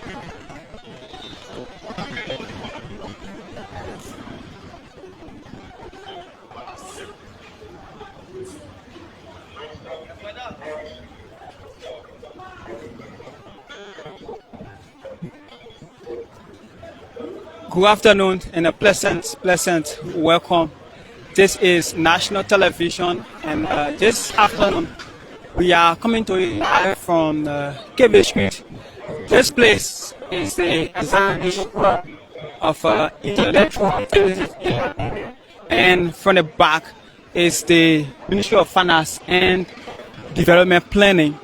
Good afternoon and a pleasant welcome. This is national television, and this afternoon we are coming to you live from Carey Street. This place is the examination of intellectual activities, and from the back is the Ministry of Finance and Development Planning.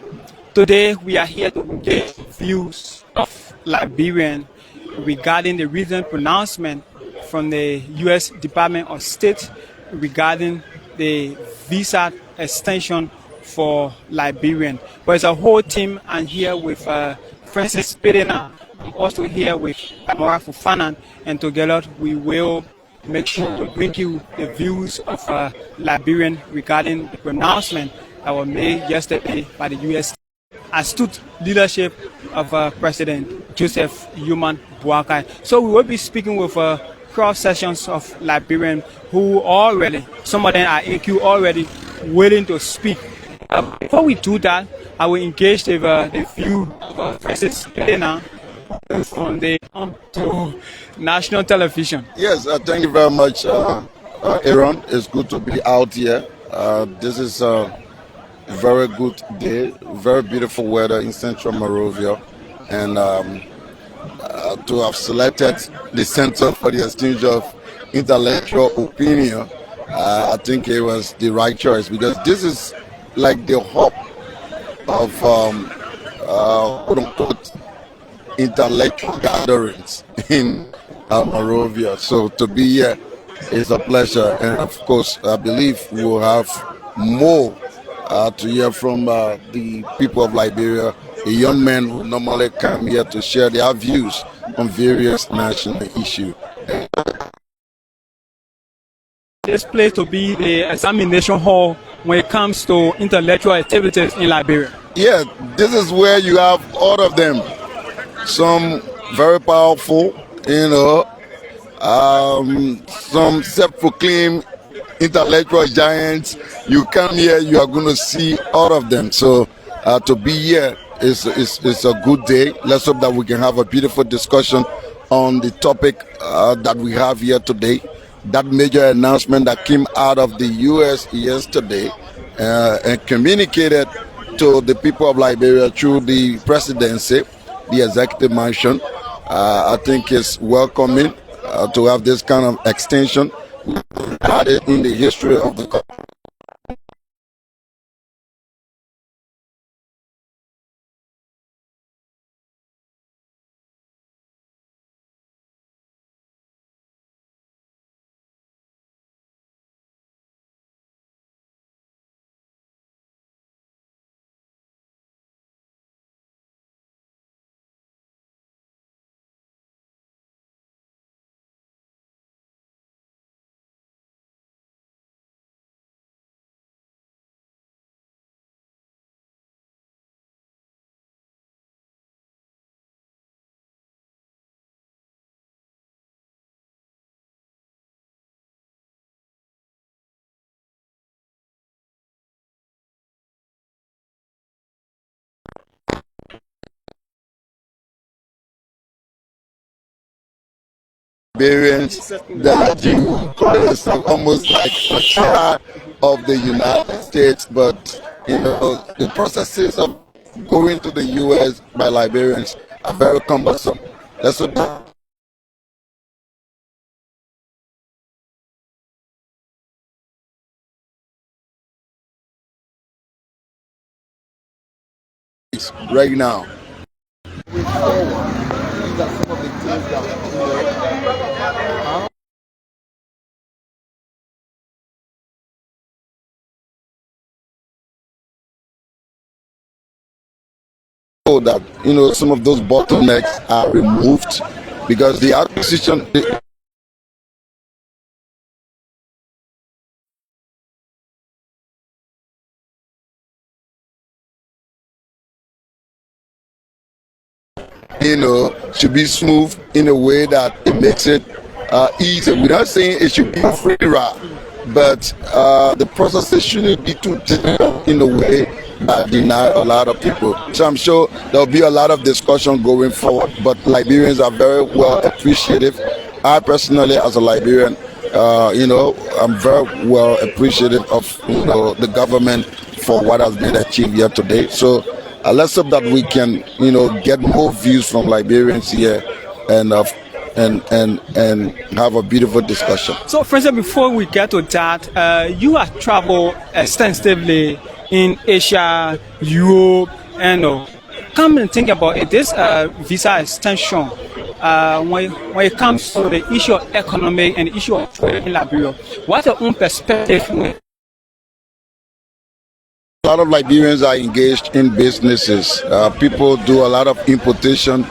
Today we are here to engage views of Liberian regarding the recent pronouncement from the U.S. Department of State regarding the visa extension for Liberian. But it's a whole team. I'm here with Francis Pedena. I'm also here with Amora Fufana, and together we will make sure to bring you the views of Liberian regarding the pronouncement that was made yesterday by the U.S. astute leadership of President Joseph Human Boakai. So we will be speaking with cross sections of Liberians who already, some of them are in queue already, waiting to speak. Before we do that, I will engage the view of Francis Pedena from the national television. Yes, thank you very much, Aaron. It's good to be out here. This is very good day, very beautiful weather in central Monrovia, and to have selected the Center for the Exchange of Intellectual Opinion, I think it was the right choice, because this is like the hub of quote-unquote intellectual gatherings in Monrovia. So to be here is a pleasure, and of course I believe we will have more to hear from the people of Liberia, the young men who normally come here to share their views on various national issues. This place to be the examination hall when it comes to intellectual activities in Liberia. Yeah, this is where you have all of them. Some very powerful, some self-proclaimed intellectual giants. You come here, you are going to see all of them. So to be here is a good day. Let's hope that we can have a beautiful discussion on the topic that we have here today. That major announcement that came out of the U.S. yesterday and communicated to the people of Liberia through the presidency, the executive mansion. I think it's welcoming to have this kind of extension. We had it in the history of the country. Liberians that you call yourself almost like a child of the United States, but the processes of going to the U.S. by Liberians are very cumbersome. That's what right now. These are some of the things that some of those bottlenecks are removed, because the acquisition should be smooth in a way that it makes it easy. We're not saying it should be a free ride, but the processes shouldn't be too difficult in a way that deny a lot of people. So I'm sure there'll be a lot of discussion going forward, but Liberians are very well appreciative. I personally, as a Liberian, I'm very well appreciative of the government for what has been achieved here today. So let's hope that we can get more views from Liberians here and have a beautiful discussion. So, for instance, before we get to that, you have traveled extensively in Asia, Europe, and come and think about it. This visa extension, when it comes to the issue of economic and the issue of trade in Liberia, what's your own perspective? A lot of Liberians are engaged in businesses. People do a lot of importation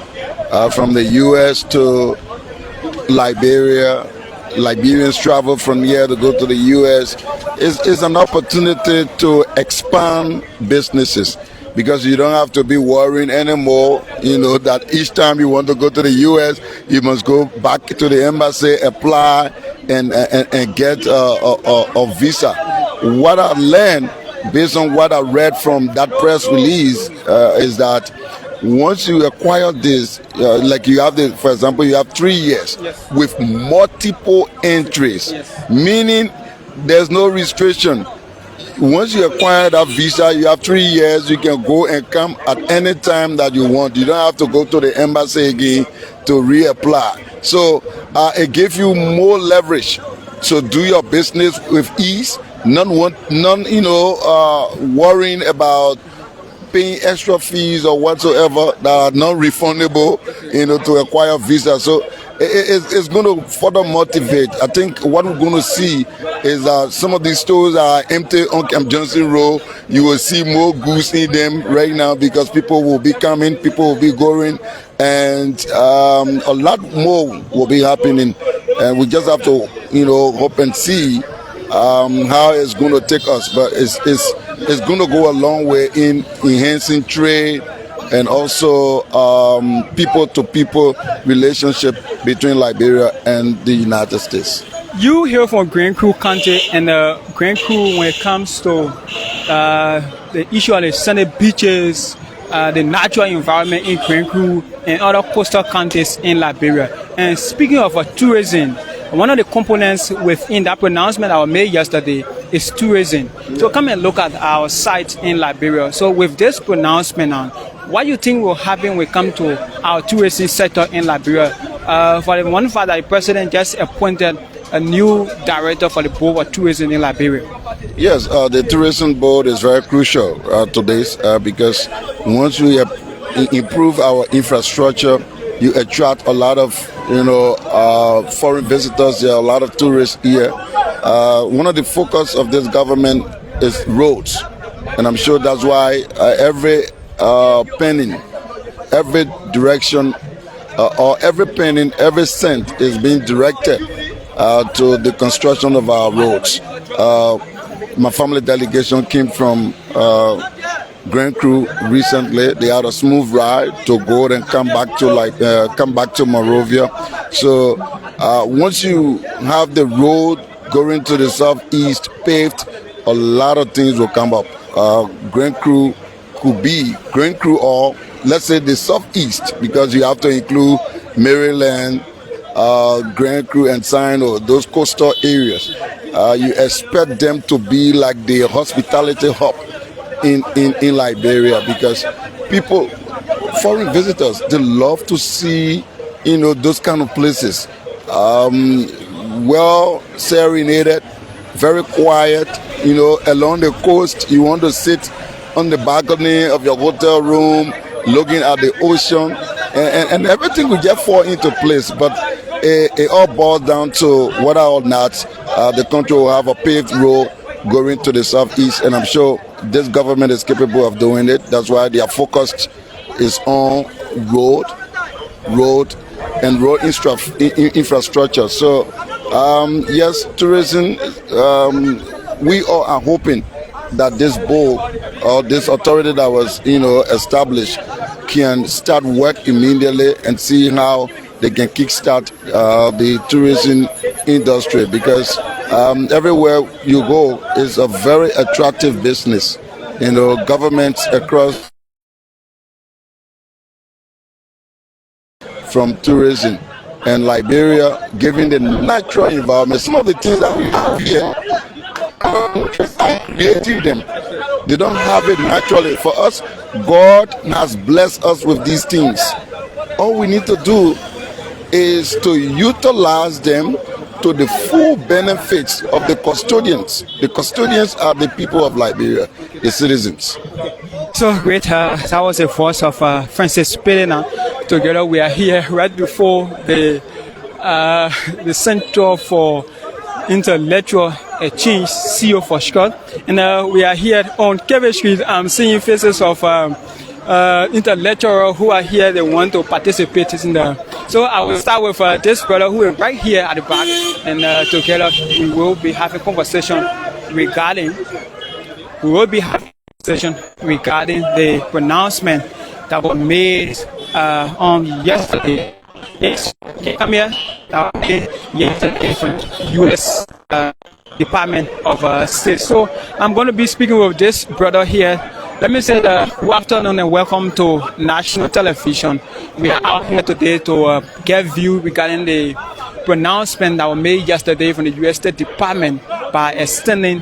from the U.S. to Liberia. Liberians travel from here to go to the U.S. It's an opportunity to expand businesses, because you don't have to be worrying anymore, that each time you want to go to the U.S., you must go back to the embassy, apply, and get a visa. What I learned, based on what I read from that press release, is that once you acquire this, like you have for example, you have 3 years with multiple entries, meaning there's no restriction. Once you acquire that visa, you have 3 years. You can go and come at any time that you want. You don't have to go to the embassy again to reapply. So it gives you more leverage to do your business with ease. None worrying about paying extra fees or whatsoever that are non-refundable, to acquire visa. So it's going to further motivate. I think what we're going to see is that some of these stores are empty on Camp Johnson Road. You will see more goods in them right now, because people will be coming, people will be going, and a lot more will be happening. And we just have to, hope and see how it's going to take us. But it's going to go a long way in enhancing trade and also people-to-people relationship between Liberia and the United States. You hear from Grand Crew County, and Grand Crew, when it comes to the issue of the sandy beaches, the natural environment in Grand Crew and other coastal counties in Liberia. And speaking of tourism, one of the components within that pronouncement I made yesterday is tourism. So come and look at our sites in Liberia. So with this pronouncement on, what do you think will happen when it comes to our tourism sector in Liberia? For the one fact that the president just appointed a new director for the Board of Tourism in Liberia. Yes, the tourism board is very crucial to this because once we improve our infrastructure, you attract a lot of foreign visitors. There are a lot of tourists here. One of the focus of this government is roads, and I'm sure that's why every penny, every direction, or every penny, every cent is being directed to the construction of our roads. My family delegation came from Grand Crew recently. They had a smooth ride to go and come back to Monrovia. So once you have the road going to the southeast paved, a lot of things will come up. Grand Crew could be Grand Crew, or let's say the southeast, because you have to include Maryland, Grand Crew and CEIO, those coastal areas. You expect them to be like the hospitality hub in Liberia, because people, foreign visitors, they love to see those kind of places. Well serenaded, very quiet, along the coast. You want to sit on the balcony of your hotel room looking at the ocean, and everything will just fall into place. But it all boils down to whether or not the country will have a paved road going to the southeast, and I'm sure this government is capable of doing it. That's why their focus is on road and road infrastructure. So yes, tourism, we all are hoping that this board or this authority that was, established can start work immediately and see how they can kickstart the tourism industry, because everywhere you go is a very attractive business. Governments across from tourism, and Liberia, given the natural environment, some of the things that we have here, creating them. They don't have it naturally. For us, God has blessed us with these things. All we need to do is to utilize them to the full benefits of the custodians. The custodians are the people of Liberia, the citizens. So great. That was the voice of Francis Pelena. Together we are here right before the Center for Intellectual Exchange, CEIO for short. And we are here on Carey Street. I'm seeing faces of intellectuals who are here. They want to participate in the. So I will start with this brother who is right here at the back, and together we will be having conversation regarding. The pronouncement that was made on yesterday. Yes, come here. That was made yesterday from U.S. Department of State. So I'm going to be speaking with this brother here. Let me say good afternoon and welcome to national television. We are out here today to get view regarding the pronouncement that was made yesterday from the U.S. State Department by extending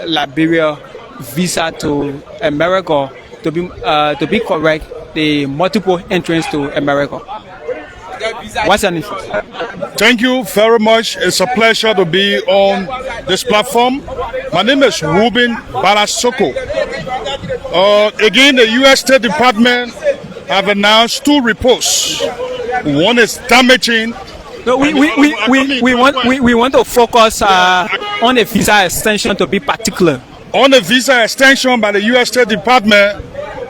Liberia visa to America, to be correct, the multiple entrance to America. What's your name? Thank you very much. It's a pleasure to be on this platform. My name is Ruben Balasoko. Again, the U.S. State Department have announced 2 reports. One is damaging. No, we want to focus on the visa extension, to be particular. On the visa extension by the U.S. State Department,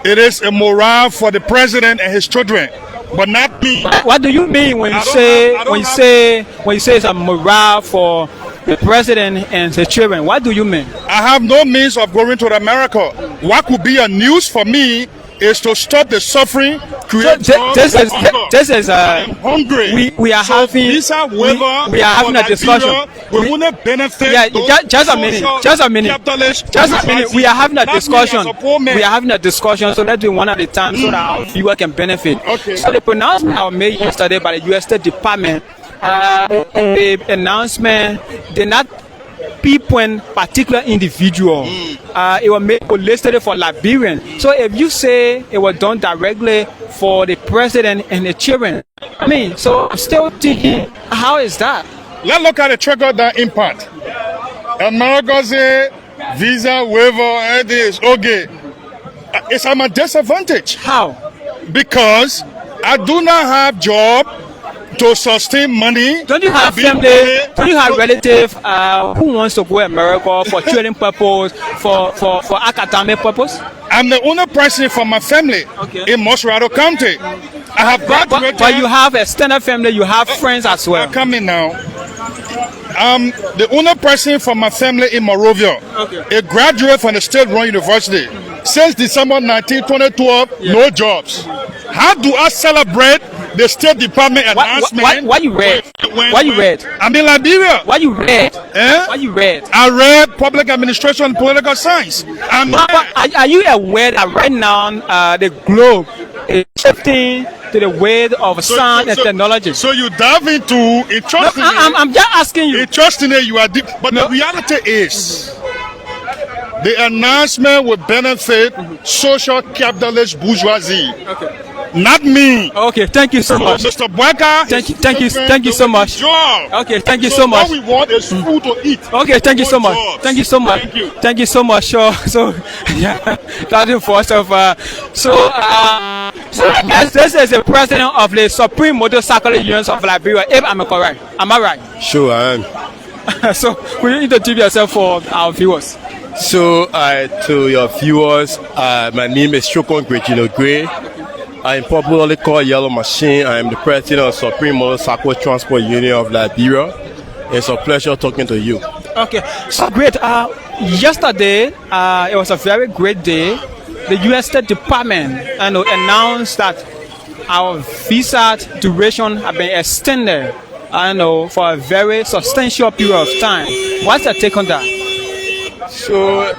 it is a morale for the president and his children, but not me. What do you mean when you say it's a morale for the president and the children? What do you mean? I have no means of going to America. What could be a news for me is to stop the suffering. This is I'm hungry. We are having visa waiver. We are having a discussion. We wouldn't benefit. Yeah, just a minute. We are having a discussion. We are having a discussion. So let's do one at a time so that our viewer can benefit. Okay. So the pronouncement that was made yesterday by the U.S. State Department, the announcement did not pinpoint particular individual. It was made listed for Liberian. So if you say it was done directly for the president and the children, I mean, so I'm still thinking, how is that? Let's look at the trickle-down impact. America's visa waiver, it is okay. It's at my disadvantage. How? Because I do not have job to sustain money. Don't you have family? Don't you have relatives who wants to go to America for training purpose, for academic purpose? I'm the only person from my family in Mosrado County. I have graduated. But you have extended family. You have friends as well. Coming now. I'm the only person from my family in Monrovia. A graduate from the state-run university. Since December 19, 2012, no jobs. How do I celebrate the State Department announcement? What you read? What you read? I'm in Liberia. What you read? What you read? I read public administration and political science. Are you aware that right now the globe is shifting to the way of science and technology? So you dive into interesting. I'm just asking you. Interesting, you are deep. But the reality is, the announcement will benefit social capitalist bourgeoisie. Not me. Okay, thank you so much. Mr. Bwaka. Thank you so much. Okay, thank you so much. What we want is food to eat. Okay, thank you so much. Thank you so much. Thank you so much. So yeah, that's the first of this is the president of the Supreme Motorcycle Unions of Liberia. If I'm correct, am I right? Sure, I am. So, could you introduce yourself for our viewers? So, to your viewers, my name is Chokon Gray. I am popularly called Yellow Machine. I am the president of Supreme Motorcycle Transport Union of Liberia. It's a pleasure talking to you. Okay, so great. Yesterday, it was a very great day. The U.S. State Department announced that our visa duration have been extended, for a very substantial period of time. What's your take on that? So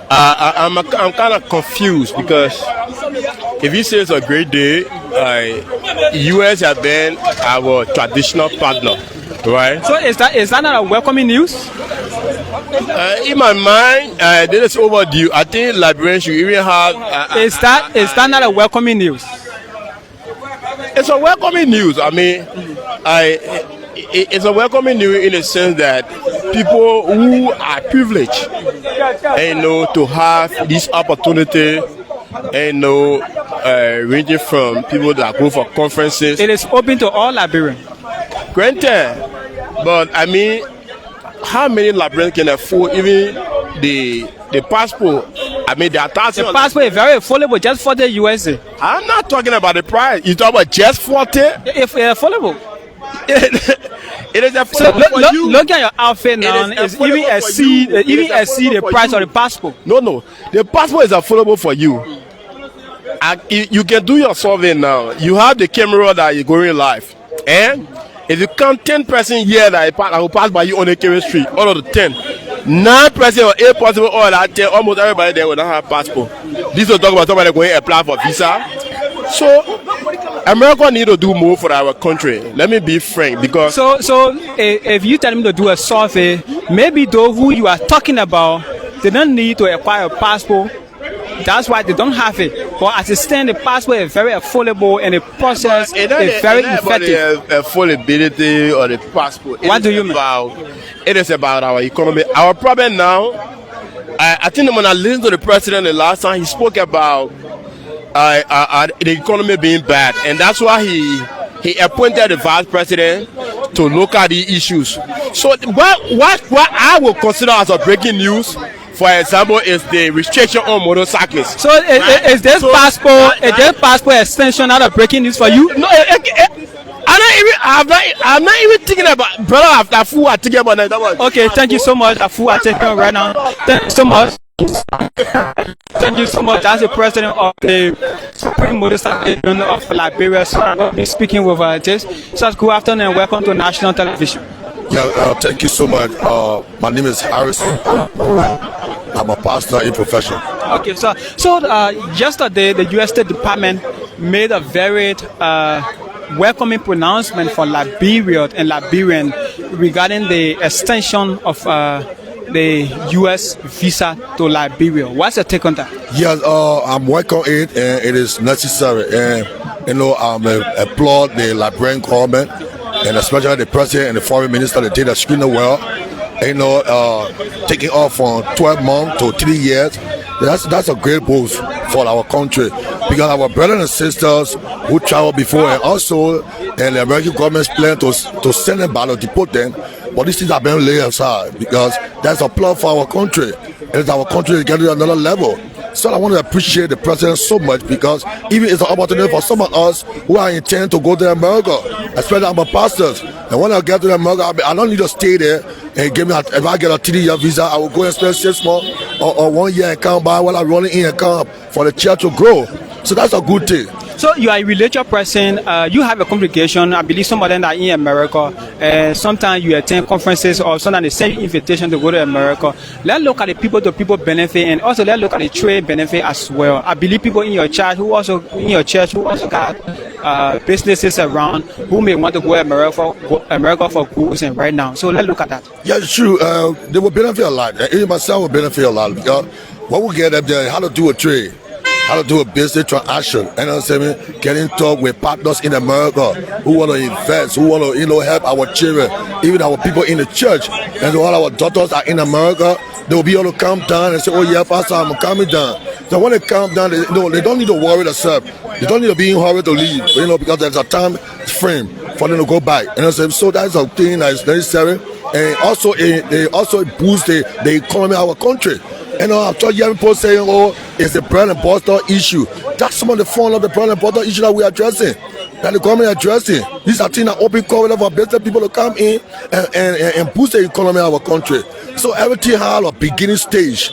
I'm kind of confused because if you say it's a great day, U.S. have been our traditional partner, right? So is that not a welcoming news? In my mind, this is overdue. I think Liberians should even have. Is that not a welcoming news? It's a welcoming news. I mean, it's a welcoming news in the sense that people who are privileged, to have this opportunity, ranging from people that go for conferences. It is open to all Liberians. Granted, but I mean, how many Liberians can afford even the passport? I mean, the passport is very affordable just for the USA. I'm not talking about the price. You talk about just 40? If affordable. It is affordable for you. Look at your outfit now. It's even exceed the price of the passport. No. The passport is affordable for you. And you can do your survey now. You have the camera that you're going live. And if you count 10 person here that will pass by you on the Carey Street, all of the 10, 9 person or 8 person, all that 10, almost everybody there will not have passport. This will talk about somebody going to apply for visa. So America need to do more for our country. Let me be frank, because so if you tell them to do a survey, maybe those who you are talking about, they don't need to acquire a passport. That's why they don't have it. But as it stands, the passport is very affordable and the process is very effective. Affordability or the passport. What do you mean? It is about our economy. Our problem now, I think when I listened to the president the last time, he spoke about the economy being bad, and that's why he appointed the vice president to look at the issues. So what I will consider as a breaking news, for example, is the restriction on motorcyclists. So is this passport extension not a breaking news for you? No, I'm not even thinking about, brother. After food, I'm thinking about that. Okay, thank you so much. The food I take right now. Thank you so much. Thank you so much. That's the president of the Supreme Motorcycle Union of Liberia. So I'm going to be speaking with this. So good afternoon and welcome to national television. Yeah, thank you so much. My name is Harris. I'm a pastor in profession. Okay, so yesterday the U.S. State Department made a very welcoming pronouncement for Liberia and Liberian regarding the extension of the U.S. visa to Liberia. What's your take on that? Yes, I'm welcome it, and it is necessary. And I applaud the Liberian government, and especially the president and the foreign minister. They did extremely well. Taking off from 12 months to 3 years. That's a great boost for our country, because our brothers and sisters who traveled before, and also the American government's plan to send them back or deport them, but these things have been laid aside because that's a plot for our country. And our country is getting to another level. So I want to appreciate the president so much, because even it's an opportunity for some of us who are intent to go to America, especially our pastors. And when I get to America, I don't need to stay there and give me if I get a 3-year visa, I will go and spend 6 months or 1 year and come by while I'm running in and come for the church to grow. So that's a good thing. So you are a religious person. You have a congregation. I believe some of them are in America. Sometimes you attend conferences, or sometimes they send you invitation to go to America. Let's look at the people benefit, and also let's look at the trade benefit as well. I believe people in your church who also got businesses around who may want to go to America for goods and right now. So let's look at that. Yeah, it's true. They will benefit a lot. Even myself will benefit a lot, because what we get up there, how to do a trade, how to do a business transaction, and getting talk with partners in America who want to invest, who want to help our children, even our people in the church, and all our daughters are in America. They will be able to come down and say, "Oh yeah, Pastor, I'm coming down." So when they come down, they don't need to worry themselves. They don't need to be in a hurry to leave, because there's a time frame for them to go back. So that's a thing that is necessary, and also they also boost the economy of our country. I'm hearing people saying, "Oh, it's the bread and butter issue." That's some of the fun of the bread and butter issue that we're addressing. that the government addressing. These are things that open corridor for business people to come in and boost the economy of our country. So everything has a beginning stage.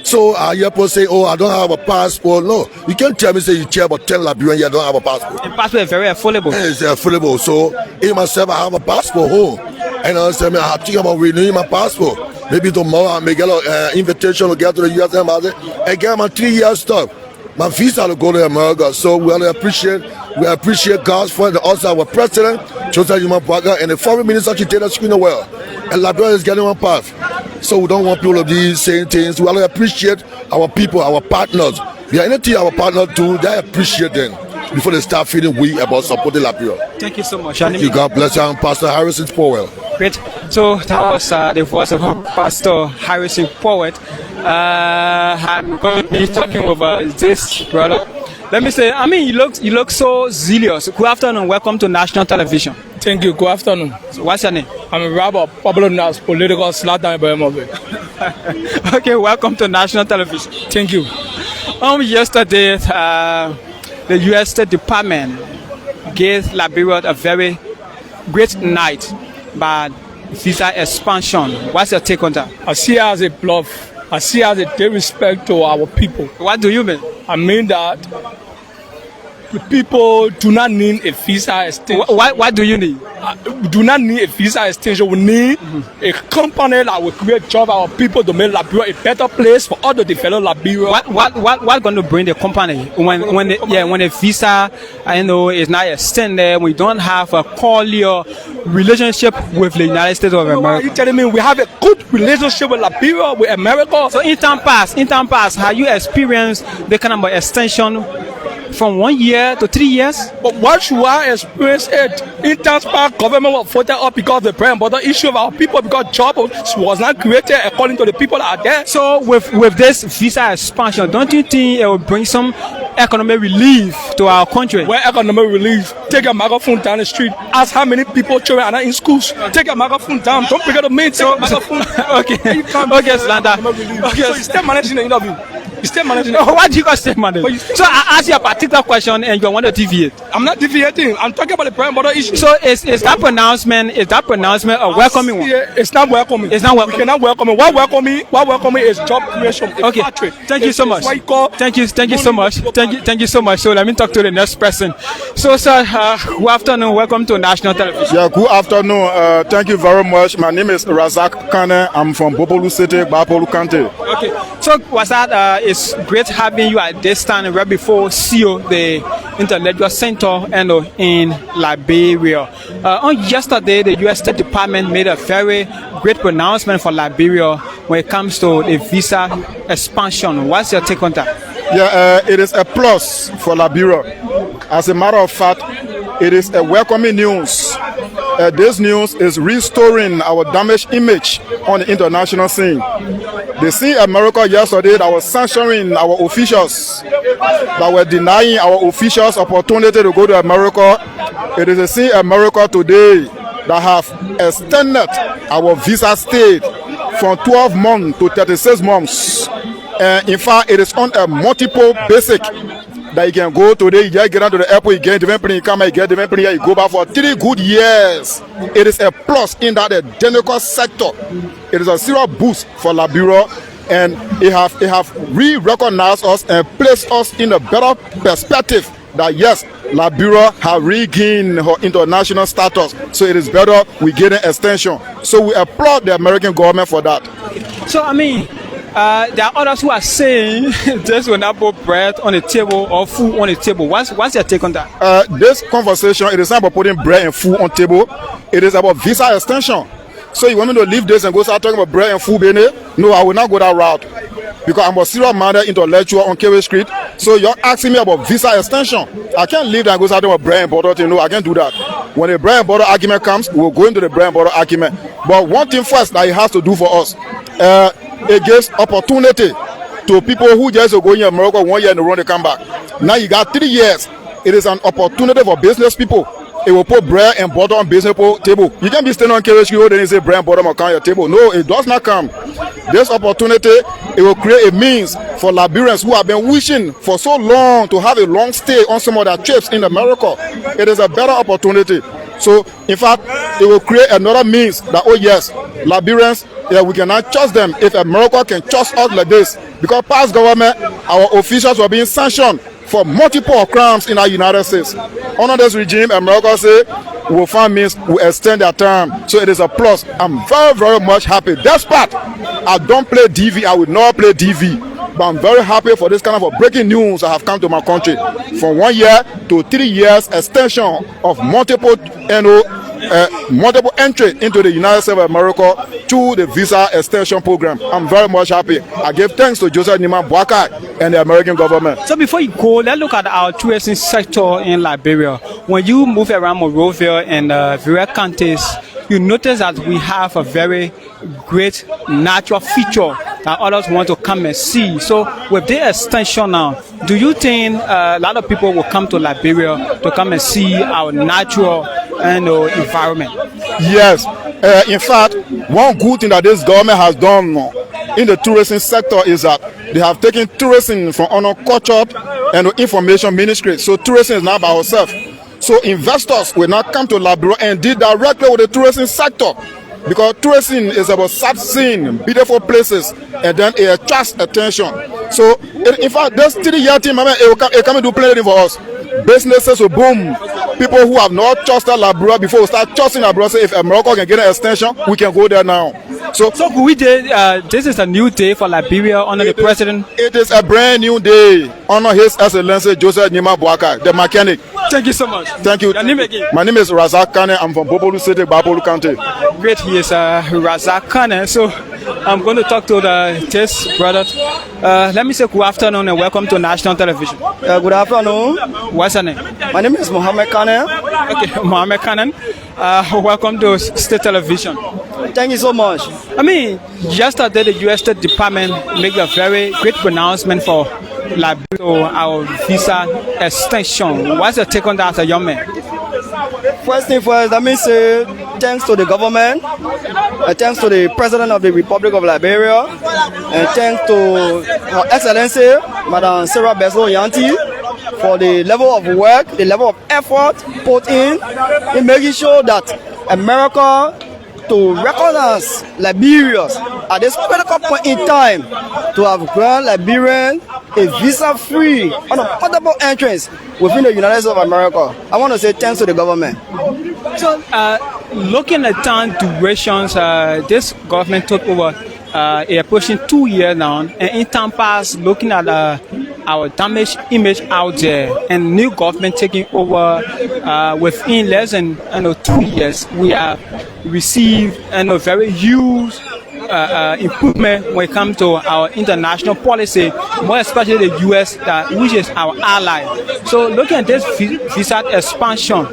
So you people say, oh, I don't have a passport. No, you can't tell me say you care about 10 Liberians, you don't have a passport. The passport is very affordable. It's affordable. So in myself, I have a passport home. And I say, I think about renewing my passport. Maybe tomorrow I may get an invitation to get to the US Embassy and get my 3 years stuff. My visa to go to America. So we appreciate God's friend, also our president, Joseph Human Parker, and the foreign minister, she did a screen well. And Liberia is getting on path. So we don't want people to be saying things. We want to appreciate our people, our partners. Yeah, anything our partners do, they appreciate them before they start feeling weak about supporting Liberia. Thank you so much. Thank you. God bless you. I'm Pastor Harrison Powell. Great. So that was the voice of Pastor Harrison Powell. I'm going to be talking over this brother. Let me say, I mean, you look so zealous. Good afternoon. Welcome to national television. Thank you. Good afternoon. So what's your name? I'm a rapper, popular now as political slaughter. Okay, welcome to national television. Thank you. Yesterday, the U.S. State Department gave Liberia a very great night by visa expansion. What's your take on that? I see it as a bluff. I see it as a disrespect to our people. What do you mean? I mean that the people do not need a visa extension. What do you need? We do not need a visa extension. We need a company that will create jobs for our people to make Liberia a better place for all the developed Liberia. What going to bring the company when the visa is not extended? We don't have a cordial relationship with the United States of America. Are you telling me we have a good relationship with Liberia, with America? So in time past, have you experienced the kind of extension from 1 year to 3 years? But what should I experience it? In times past, government was voted up because the bread and butter issue of our people, because job was not created according to the people that are there. So with this visa expansion, don't you think it will bring some economic relief to our country? Where economic relief? Take a microphone down the street. Ask how many people children are not in schools. Take a microphone down. Don't bring it to me. Take a microphone. Okay, Slanda. Okay, so you still managing the interview. You still managing it. Why do you guys still manage? So I asked you a particular question and you want to deviate. I'm not deviating. I'm talking about the bread and butter issue. So is that pronouncement a welcoming one? It's not welcoming. It's not welcoming. We cannot welcome it. What welcoming is job creation. Okay. Thank you so much. Thank you so much. Thank you so much. So let me talk to the next person. So sir, good afternoon. Welcome to national television. Yeah, good afternoon. Thank you very much. My name is Razak Kane. I'm from Bopolu City, Bapolu County. Okay. So was that it's great having you at this time right before CEIO, the Intellectual Center, in Liberia. On yesterday, the U.S. State Department made a very great pronouncement for Liberia when it comes to the visa expansion. What's your take on that? Yeah, it is a plus for Liberia. As a matter of fact, it is a welcoming news. This news is restoring our damaged image on the international scene. They see America yesterday that was censoring our officials, that were denying our officials opportunity to go to America. It is a see America today that have extended our visa stay from 12 months to 36 months. In fact, it is on a multiple basic that you can go today, you just get onto the airport, you get different plane, you come and get different plane, you go back for 3 good years. It is a plus in that the technical sector. It is a serious boost for Liberia, and it have re-recognized us and placed us in a better perspective that yes, Liberia have regained her international status. So it is better we get an extension. So we applaud the American government for that. So I mean, there are others who are saying this will not put bread on the table or food on the table. What's your take on that? This conversation, it is not about putting bread and food on table. It is about visa extension. So you want me to leave this and go start talking about bread and food, Benny? No, I will not go that route. Because I'm a serious-minded intellectual on Carey Street. So you're asking me about visa extension. I can't leave that and go start talking about bread and butter. No, I can't do that. When the bread and butter argument comes, we'll go into the bread and butter argument. But one thing first that it has to do for us, it gives opportunity to people who just go in America 1 year and run they come back. Now you got 3 years. It is an opportunity for business people it will put bread and butter on business table. You can't be standing on Carey Street and say bread and butter will come on your table. No, it does not come. This opportunity, it will create a means for Liberians who have been wishing for so long to have a long stay on some of their trips in America. It is a better opportunity. So, in fact, it will create another means that, oh yes, Liberians, yeah, we cannot trust them if America can trust us like this. Because past government, our officials were being sanctioned for multiple crimes in our United States. Under this regime, America say we will find means to extend their term. So it is a plus. I'm very, very much happy. Despite I don't play DV, I will not play DV. But I'm very happy for this kind of a breaking news that have come to my country. From 1 year to 3 years extension of multiple entry into the United States of America through the visa extension program. I'm very much happy. I give thanks to Joseph Niman Boakai and the American government. So before you go, let's look at our tourism sector in Liberia. When you move around Monrovia and various counties, you notice that we have a very great natural feature that others want to come and see. So with the extension now, do you think a lot of people will come to Liberia to come and see our natural environment? Yes. In fact, one good thing that this government has done in the tourism sector is that they have taken tourism from uncultured and information ministry. So tourism is now by ourselves. So investors will not come to Liberia and deal directly with the tourism sector. Because tourism is about sightseeing, beautiful places, and then it attracts attention. So, in fact, this 3-year team, it can do plenty for us. Businesses will boom. People who have not trusted Liberia before will start trusting Liberia. Say, if America can get an extension, we can go there now. So could we do, this is a new day for Liberia under the president? It is a brand new day under His Excellency Joseph Niman Boakai, the mechanic. Thank you so much. Thank you. Your name again? My name is Razak Kane. I'm from Bobolu City, Bapolu County. Great. He is Razak Kane. So I'm going to talk to this brother. Let me say good afternoon and welcome to national television. Good afternoon. What's your name? My name is Mohammed Kane. Okay, Mohammed Kane. Welcome to state television. Thank you so much. I mean, yesterday the U.S. State Department made a very great pronouncement for Liberia, our visa extension. What's your take on that as a young man? First thing first, let me say thanks to the government, thanks to the President of the Republic of Liberia, and thanks to Her Excellency, Madam Sarah Bezo Yanti, for the level of work, the level of effort put in making sure that America to recognize Liberians at this critical point in time to have grant Liberian a visa-free, unaffordable entrance within the United States of America. I want to say thanks to the government. So, looking at time durations, this government took over approaching 2 years now, and in time past, looking at our damaged image out there, and new government taking over within less than 2 years, we have received a very huge improvement when it comes to our international policy, more especially the U.S., which is our ally. So looking at this visa expansion,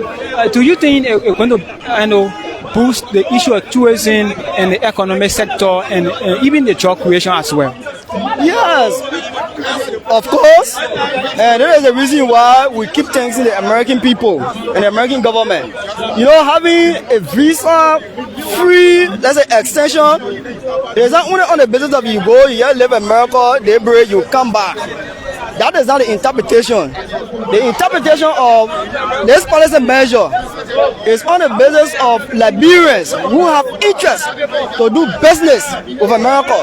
do you think it's going to boost the issue of tourism and the economic sector and even the job creation as well? Yes, of course. And there is a reason why we keep thanking the American people and the American government. You know, having a visa-free, let's say, extension, it's not only on the basis of you go, you live in America, they break, you come back. That is not the interpretation. The interpretation of this policy measure is on the basis of Liberians who have interest to do business with America,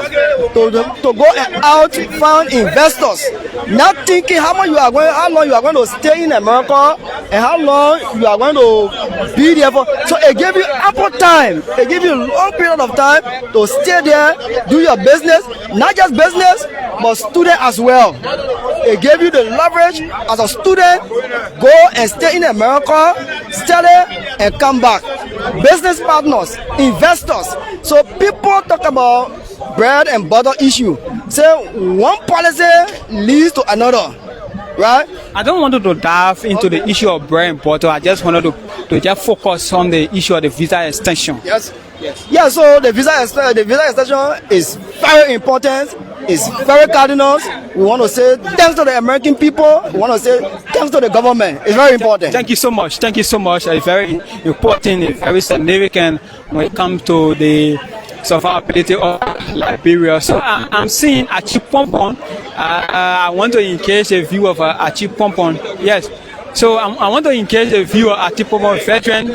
to go out find investors, not thinking how long you are going to stay in America and how long you are going to be there for. So it gave you ample time. It gave you a long period of time to stay there, do your business, not just business, but student as well. It gave you the leverage as a student, go and stay in America, study and come back. Business partners, investors. So people talk about bread and butter issue. So one policy leads to another, right? I don't want to dive into the issue of bread and butter. I just wanted to just focus on the issue of the visa extension. Yes. Yeah, so the visa extension is very important. is very cardinal. We want to say thanks to the American people. We want to say thanks to the government. It's very important. Thank you so much. Thank you so much. It's very important, it's very significant when it comes to the survivability of Liberia. So I'm seeing Achi Pompon. I want to engage a view of Achi Pompon. Yes. So I want to engage a view of Achi Pompon, veteran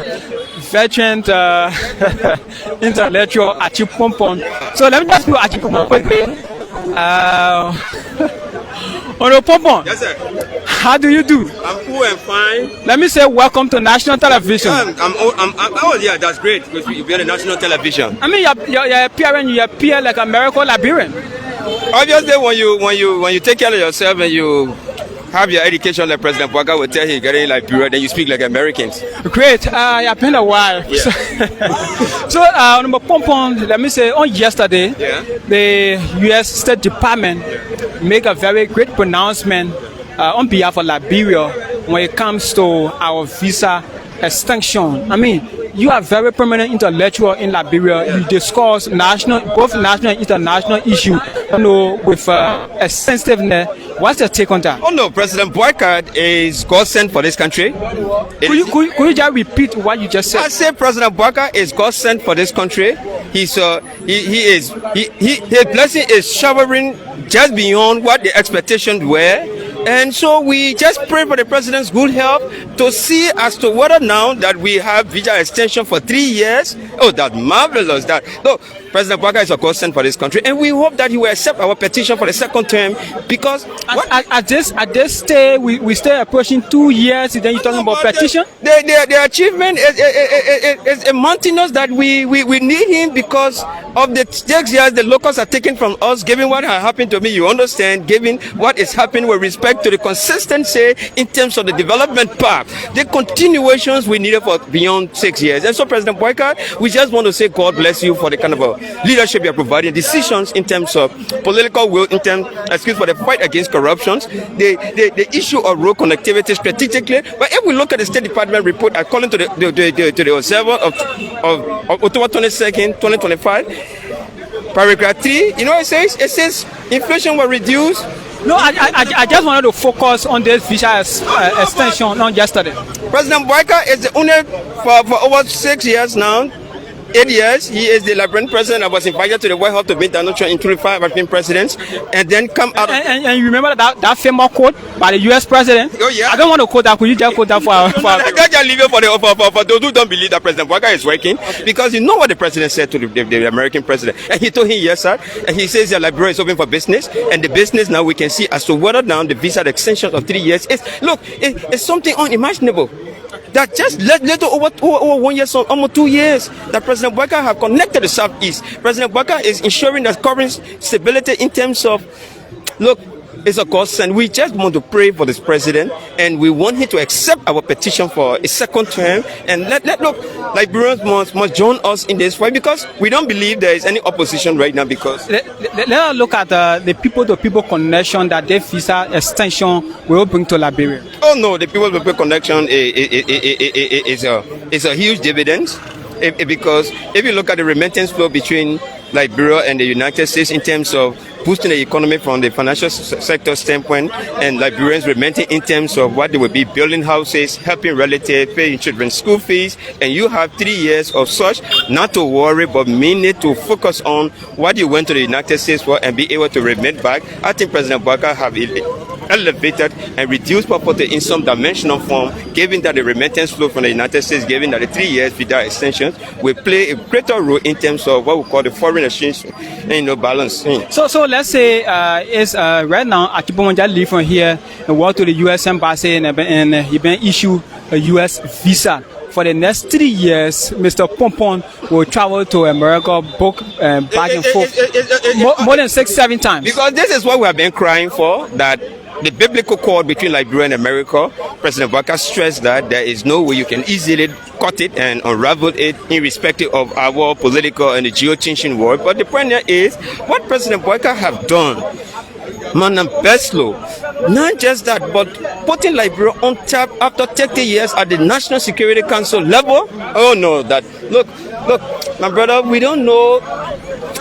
intellectual Achi Pompon. So let me just do Achi Pompon quickly. Honorable Pompon. Yes, sir. How do you do? I'm cool and fine. Let me say welcome to national television. Yeah, that's great. Because you're on national television. I mean, you appear like American Liberian. Obviously, when you take care of yourself and you have your education like President Bwaka will tell you, getting like Liberia, then you speak like Americans. Great. It's been a while. Yeah. So, Honorable Pompon, let me say, on yesterday, the U.S. State Department make a very great pronouncement on behalf of Liberia when it comes to our visa extension. I mean, you are very prominent intellectual in Liberia. You discuss both national and international issues, with extensiveness. What's your take on that? Oh no, President Bwaka is God sent for this country. Could you just repeat what you just said? I say President Bwaka is God sent for this country. His blessing is showering just beyond what the expectations were. And so we just pray for the president's good health to see as to whether now that we have visa extension for 3 years. Oh, that's marvelous. President Bwaka is a constant for this country, and we hope that he will accept our petition for the second term because at this stage we still approaching 2 years. Then you're talking about petition. The achievement is a mountainous that we need him because of the 6 years the locals are taking from us. Given what has happened to me, you understand. Given what is happening with respect to the consistency in terms of the development path, the continuations we needed for beyond 6 years. And so, President Bwaka, we just want to say God bless you for the kind of leadership you are providing, decisions in terms of political will, in terms, for the fight against corruption, the issue of road connectivity strategically. But if we look at the State Department report, according to the Observer of October 22nd, 2025, paragraph 3, it says inflation will reduce. No, I just wanted to focus on this visa extension on yesterday. President Bwaka is the owner for over 6 years now. 8 years, he is the Liberian president. I was invited to the White House to meet Donald Trump, including 5 African presidents, and then come out. And you remember that famous quote by the U.S. president? Oh yeah. I don't want to quote that. Could you just quote that for our? I can't just leave it for those who don't believe that President Bwaka is working, because you know what the president said to the American president, and he told him yes, sir. And he says that Liberia is open for business, and the business now we can see as to whether now the visa extension of 3 years is it's something unimaginable. That just little over 1 year, so almost 2 years, that President Bwaka have connected the Southeast. President Bwaka is ensuring that current stability in terms of, it's a cost, and we just want to pray for this president, and we want him to accept our petition for a second term, and Liberians must join us in this fight, because we don't believe there is any opposition right now. Because let us look at the people-to-people connection that the visa extension will bring to Liberia. Oh no, the people-to-people connection is a huge dividend, because if you look at the remittance flow between Liberia and the United States in terms of boosting the economy from the financial sector standpoint, and Liberians remitting in terms of what they will be building houses, helping relatives, paying children's school fees, and you have 3 years of such, not to worry, but mainly to focus on what you went to the United States for and be able to remit back. I think President Bwaka have elevated and reduced poverty in some dimensional form, given that the remittance flow from the United States, given that the 3 years visa extensions will play a greater role in terms of what we call the foreign exchange balance. So let's say right now Achi Pompon just leave from here and walk to the U.S. embassy and he been issued a U.S. visa. For the next 3 years, Mr. Pompon will travel to America, back and forth more than 6-7 times. Because this is what we have been crying for, that the biblical cord between Liberia and America. President Bwaka stressed that there is no way you can easily cut it and unravel it irrespective of our political and the geotension war. But the point here is what President Bwaka have done, manifesto, not just that, but putting Liberia on top after 30 years at the National Security Council level. Oh no, look, my brother, we don't know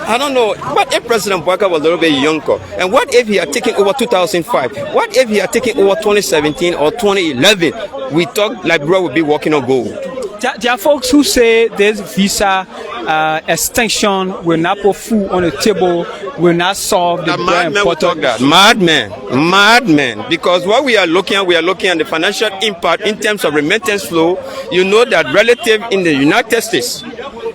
I don't know. What if President Bouakai was a little bit younger? And what if he had taken over 2005? What if he had taken over 2017 or 2011? We thought Liberia would be walking on gold. There are folks who say this visa extension will not put food on the table, will not solve the very important issue. Madmen. Because what we are looking at the financial impact in terms of remittance flow. You know that relative in the United States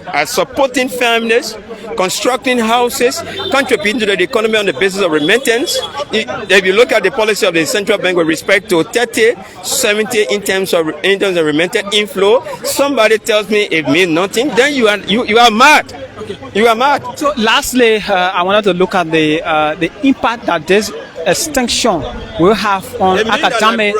are supporting families, constructing houses, contributing to the economy on the basis of remittance. If you look at the policy of the central bank with respect to 30, 70 in terms of remittance inflow, somebody tells me it means nothing, then you are mad. You are mad. So lastly, I wanted to look at the impact that this extension will have on academic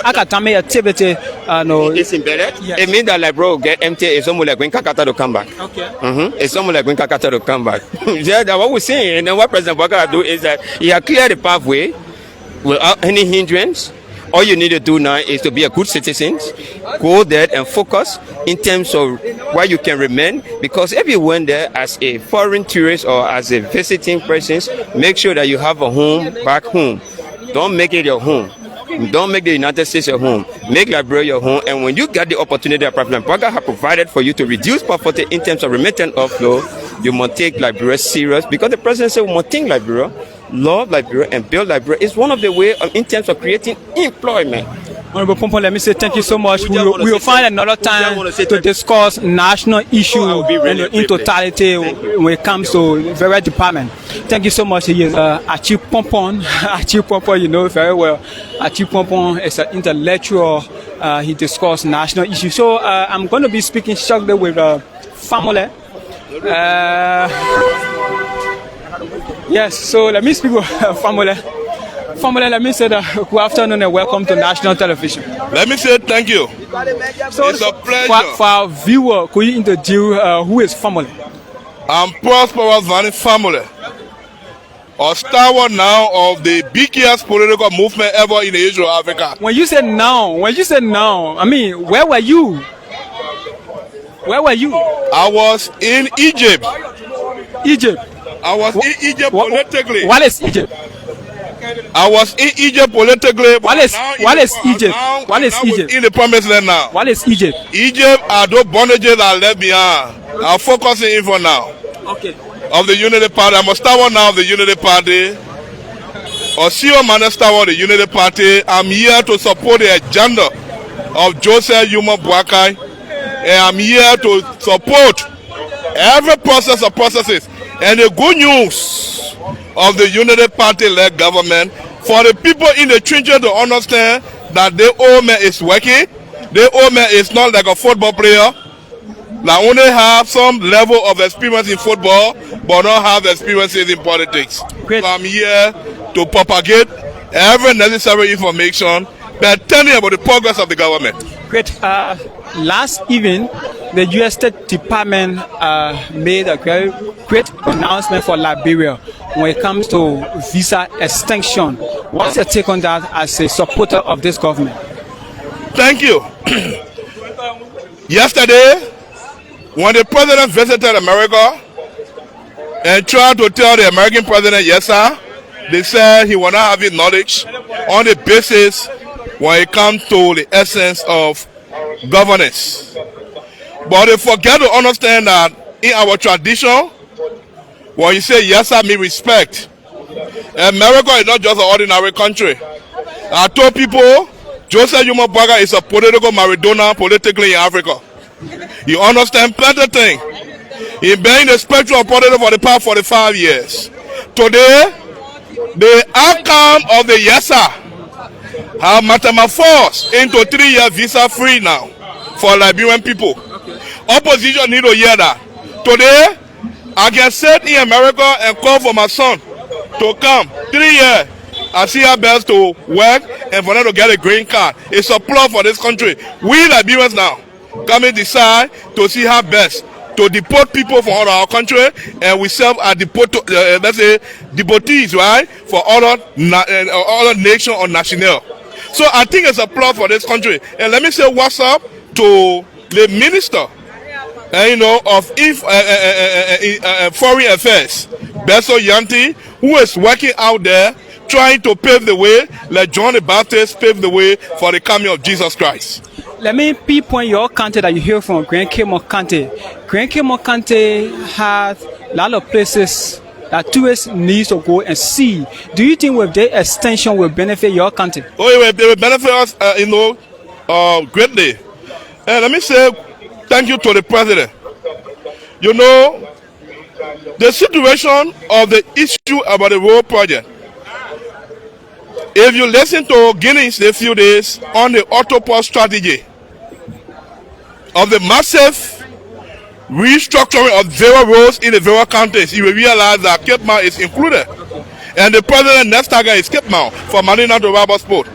activity. It's embedded. Yes. It means that Liberia will get empty. It's almost like when Kakata to come back. Okay. It's almost like when Kakata to come back. Yeah, that's what we're saying. And then what President Bouakai do is that he has cleared the pathway without any hindrance. All you need to do now is to be a good citizen, go there and focus in terms of where you can remain. Because if you went there as a foreign tourist or as a visiting person, make sure that you have a home back home. Don't make it your home. Don't make the United States your home. Make Liberia your home. And when you get the opportunity that President Bouakai has provided for you to reduce poverty in terms of remittance outflow, you must take Liberia serious. Because the president said we must think Liberia, love Liberia, and build Liberia. It's one of the ways in terms of creating employment. Honorable Pompon, let me say thank you so much. We will find another time to discuss national issues in totality when it comes to various departments. Thank you so much. He is Achi Pompon. Achi Pompon, you know very well. Achi Pompon is an intellectual. He discusses national issues. So I'm going to be speaking shortly with family. Yes, so let me speak with family. Family, let me say that good afternoon and welcome to national television. Let me say thank you. So it's a pleasure. For our viewer, could you introduce who is family? I'm Prosperous Valley family, a stalwart now of the biggest political movement ever in Asia Africa. When you say now, I mean, where were you? Where were you? I was in Egypt. Egypt. I was in Egypt politically. What is Egypt? I was in Egypt politically. What is Egypt? What is Egypt? In the promised land now. What is Egypt? Egypt are those bondages that left behind. I'm focusing in for now. Okay. Of the Unity Party. I'm a stalwart now of the Unity Party. A CEO man stalwart of the Unity Party. I'm here to support the agenda of Joseph Yuma Bouakai. And I'm here to support every process of processes. And the good news of the Unity Party-led government for the people in the trenches to understand that the old man is working. The old man is not like a football player that only have some level of experience in football but don't have experiences in politics. Great. So I'm here to propagate every necessary information pertaining about the progress of the government. Great. Last evening, the U.S. State Department made a great announcement for Liberia when it comes to visa extension. What's your take on that as a supporter of this government? Thank you. Yesterday, when the president visited America and tried to tell the American president, yes, sir, they said he will not have knowledge on the basis when it comes to the essence of governance. But they forget to understand that in our tradition, when you say yes, I mean respect. America is not just an ordinary country. I told people, Joseph Yuma Bouakai is a political Maradona politically in Africa. You understand plenty of things. He's been in the spectrum of politics for the past 45 years. Today, the outcome of the YESA have metamorphosed into 3-year visa free now for Liberian people. Opposition need to hear that. Today, I can sit in America and call for my son to come 3 years. I see our best to work and for them to get a green card. It's a plus for this country. We Liberians now come and decide to see how best to deport people from all our country, and we serve as let's say deportees, right, for other nation or national. So I think it's a plus for this country. And let me say what's up to the minister, of foreign affairs, Beso Yanti, who is working out there trying to pave the way, like John the Baptist paved the way for the coming of Jesus Christ. Let me pinpoint your county that you hear from, Grand Cayman County. Grand Cayman County has a lot of places that tourists need to go and see. Do you think with the extension will benefit your county? Oh, it will benefit us, greatly. And let me say thank you to the president. You know, the situation of the issue about the road project. If you listen to Guinness a few days on the Autoport strategy of the massive restructuring of zero roads in the various counties, you will realize that Cape Mount is included. And the president next target is Cape Mount for Marina to Robertsport.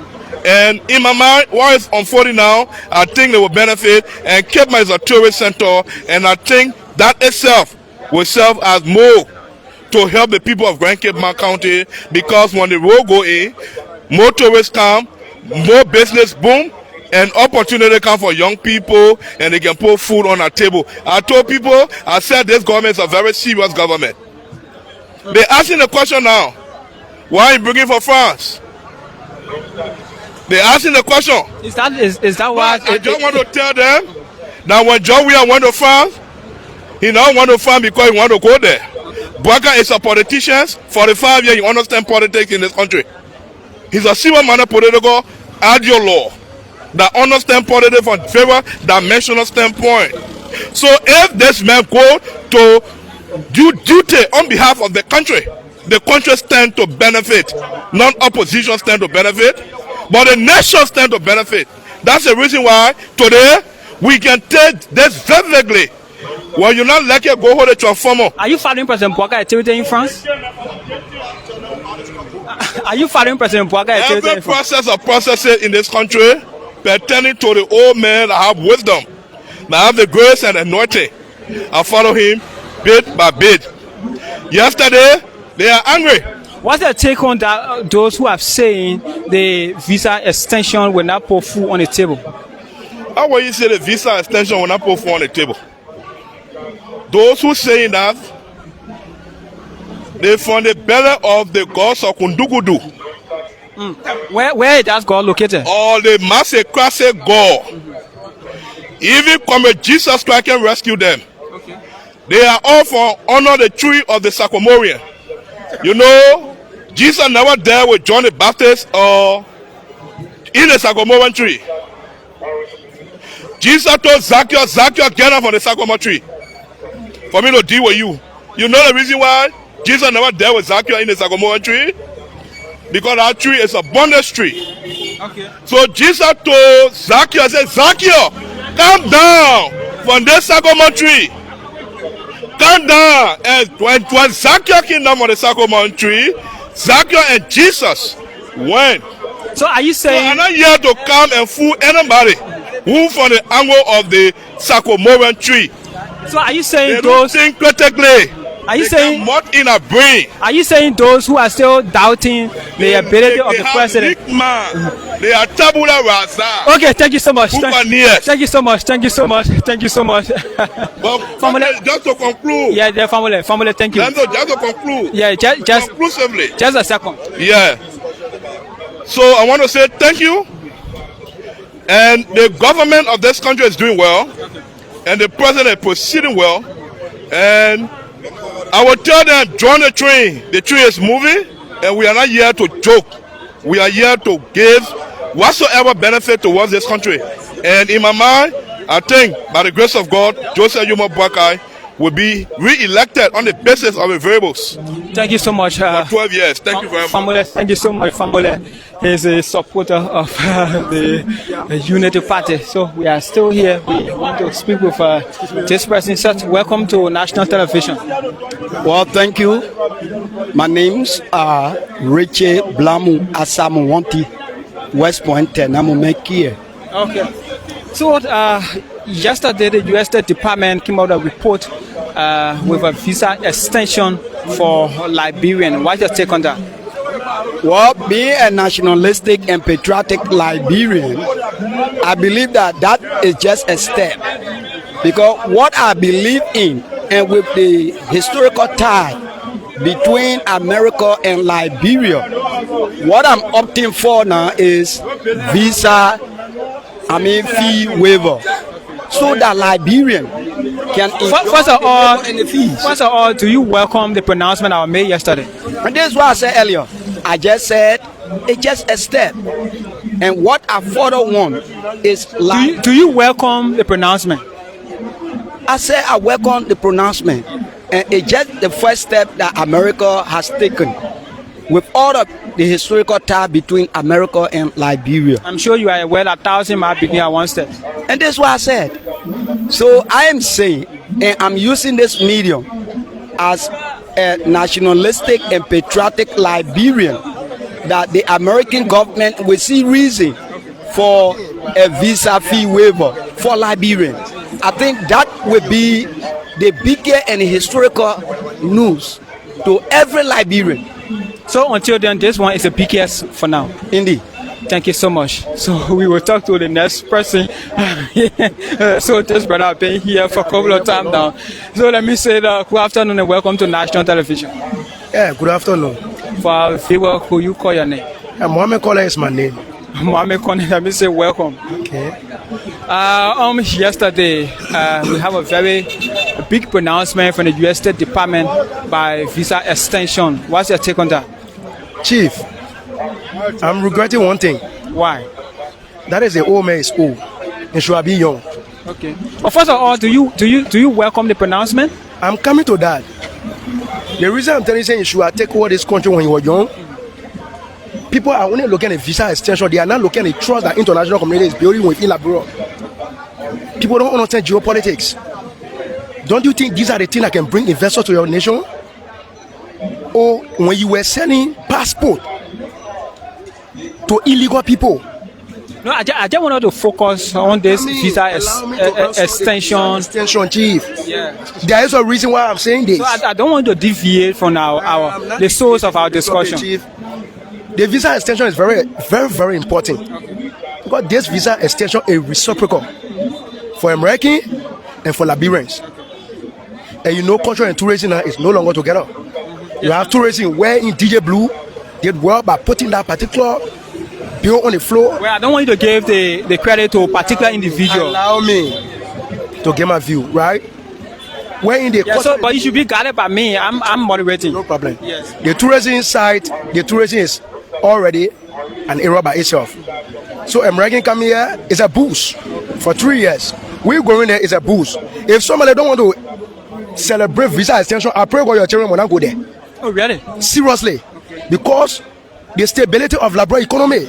And in my mind, what is unfolding now, I think they will benefit. And Cape Mount is a tourist center, and I think that itself will serve as more to help the people of Grand Cape Mount County, because when the road go in, more tourists come, more business boom, and opportunity come for young people, and they can put food on our table. I told people, I said this government is a very serious government. They're asking the question now, why are you bringing for France? They're asking the question. Is that why? I just want to tell them that when John William went to France, he now want to France because he want to go there. Bwaka is a politician. 45 years, he understands politics in this country. He's a civil-minded political ideologue that understands politics from very dimensional standpoint. So if this man go to do duty on behalf of the country stand to benefit. Non-opposition stand to benefit, but the nation stand to benefit. That's the reason why today we can take this vividly. When you're not lucky, go hold a transformer. Are you following President Bwaka activity in France? Are you following President Bwaka activity Every in France? process of processes in this country pertaining to the old man that have wisdom, that have the grace and anointing, I follow him bit by bit. Yesterday, they are angry. What's your take on that? Those who are saying the visa extension will not put food on the table. How will you say the visa extension will not put food on the table? Those who saying that, they from the belly of the gods of Kundugudu. Where is that God located? All the massacre God. Even come Jesus Christ can rescue them. Okay. They are all from under the tree of the sycamore. You know, Jesus never died with John the Baptist or in the sycamore tree. Jesus told Zacchaeus, get up from the sycamore tree for me to deal with you. You know the reason why Jesus never dealt with Zacchaeus in the sycamore tree? Because that tree is a bondage tree. Okay. So Jesus told Zacchaeus, Zacchaeus, come down from this sycamore tree. Come down. And when Zacchaeus came down from the sycamore tree, Zacchaeus and Jesus went. So are you saying? So I'm not here to come and fool anybody who from the angle of the sycamore tree. So are you saying they those? Don't think critically. Are you saying what in a brain? Are you saying those who are still doubting the ability of the president? They are tabula rasa. Okay, thank you so much. Thank you so much. Thank you so much. Thank you so much. Family, just to conclude. Yeah, the family. Thank you. Just to conclude. Yeah, just conclusively. Just a second. Yeah. So I want to say thank you. And the government of this country is doing well, and the president is proceeding well, and I will tell them, join the train. The train is moving, and we are not here to joke. We are here to give whatsoever benefit towards this country. And in my mind, I think, by the grace of God, Joseph Yuma Bwakai will be re-elected on the basis of the variables. Thank you so much. For 12 years. Thank you very much. Family, thank you so much. Family is a supporter of the Unity Party. So we are still here. We want to speak with this person. Sir, welcome to national television. Well, thank you. My name's Richie Blamu Asamu Wanti, West Point, Tenamumekie. Okay. So yesterday, the U.S. State Department came out with a report with a visa extension for Liberian. What's your take on that? Well, being a nationalistic and patriotic Liberian, I believe that is just a step. Because what I believe in, and with the historical tie between America and Liberia. What I'm opting for now is fee waiver, so that Liberian can first of all, do you welcome the pronouncement I made yesterday? And this is what I said earlier. I just said it's just a step, and what I further want is do you welcome the pronouncement? I said I welcome the pronouncement, and it's just the first step that America has taken with all of the historical tie between America and Liberia. I'm sure you are aware that 1,000 miles begin at one step. And that's what I said. So I am saying, and I'm using this medium as a nationalistic and patriotic Liberian, that the American government will see reason for a visa fee waiver for Liberians. I think that will be the bigger and historical news to every Liberian. So until then, this one is a PKS for now. Indeed. Thank you so much. So we will talk to the next person. So this brother has been here for a couple of times now. So let me say good afternoon and welcome to national television. Yeah, good afternoon. For our viewer, who you call your name? Mohammed Kola is my name. Mohammed Kola, let me say welcome. Okay. Yesterday, we have a very big pronouncement from the U.S. State Department by visa extension. What's your take on that? Chief, I'm regretting one thing. Why? That is the old man is old and should be young. Okay. Well, first of all, do you welcome the pronouncement? I'm coming to that. The reason I'm telling you should take over this country when you were young, people are only looking at visa extension. They are not looking at the trust that international community is building within Liberia. People don't understand geopolitics. Don't you think these are the things that can bring investors to your nation? Or when you were selling passport to illegal people? No, I just wanted to focus on this visa extension. Extension, Chief. Yeah. There is a reason why I'm saying this. So I don't want to deviate from the source of our discussion. Chief. The visa extension is very, very, very important. Because this visa extension is reciprocal for American and for Liberians. And you know, culture and tourism is no longer together. You have tourism where in DJ Blue did well by putting that particular bill on the floor. Well, I don't want you to give the credit to a particular individual. Allow me to get my view, right? Where in the but you should be guided by me. I'm moderating. No problem. Yes. The tourism side, the tourism is already an area by itself. So American come here is a boost for 3 years. We going there is a boost. If somebody don't want to celebrate visa extension, I pray God your children will not go there. Oh really? Seriously, because the stability of Liberia economy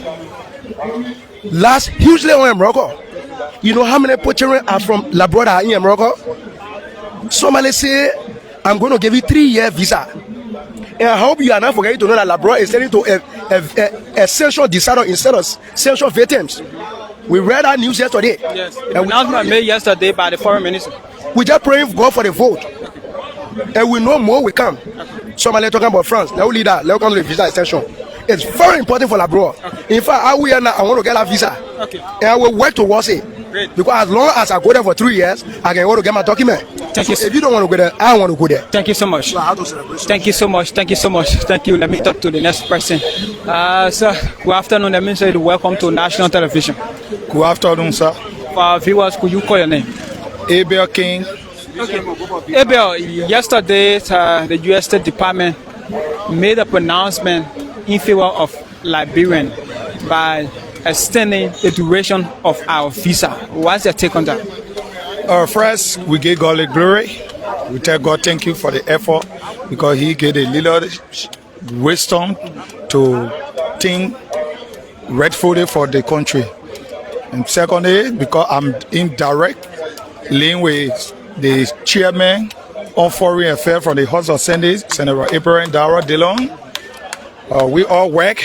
lasts hugely on America. You know how many children are from Liberia that are in America? Somebody say, I'm going to give you 3-year visa. And I hope you are not forgetting to know that Liberia is turning to a essential disorder instead of essential victims. We read that news yesterday. Yes. The announcement made yesterday by the foreign minister. We just praying God for the vote. And we know more will come. Somebody talking about France. Let us lead that. Let us come to the visa extension. It's very important for Liberia. Okay. In fact, I want to get a visa. Okay. And I will work towards it. Great. Because as long as I go there for 3 years, I can go to get my document. Thank you. If you don't want to go there, I want to go there. Thank you so much. Thank you so much. Thank you so much. Thank you. Let me talk to the next person. Sir, good afternoon. Let me say welcome to national television. Good afternoon, sir. For our viewers, could you call your name? Abel King. Okay. Abel, yesterday the U.S. State Department made a pronouncement in favor of Liberian by extending the duration of our visa. What's your take on that? First, we give God the glory. We tell God thank you for the effort because He gave a little wisdom to think rightfully for the country. And secondly, because I'm in direct link with the chairman on foreign affairs from the House of Senate, Senator Abraham Dara Dillon. We all work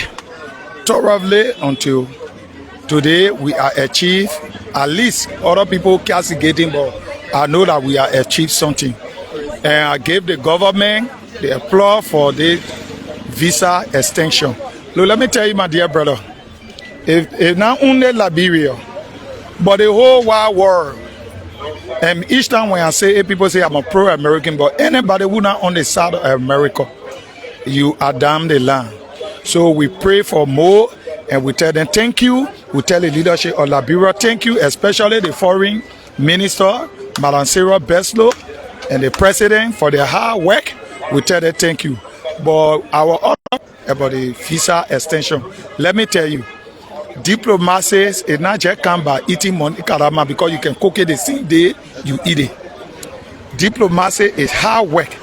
thoroughly until today we are achieved. At least other people castigating, but I know that we are achieved something. And I gave the government the applause for the visa extension. Look, let me tell you, my dear brother, if not only Liberia, but the whole wide world, and each time when I say, people say I'm a pro-American, but anybody who not on the side of America, you are damned the land. So we pray for more, and we tell them thank you. We tell the leadership of Liberia thank you, especially the foreign minister, Madam Sarah Beslow, and the president for their hard work. We tell them thank you. But our order about the visa extension, let me tell you, diplomacy is not just come by eating money karama because you can cook it the same day you eat it. Diplomacy is hard work.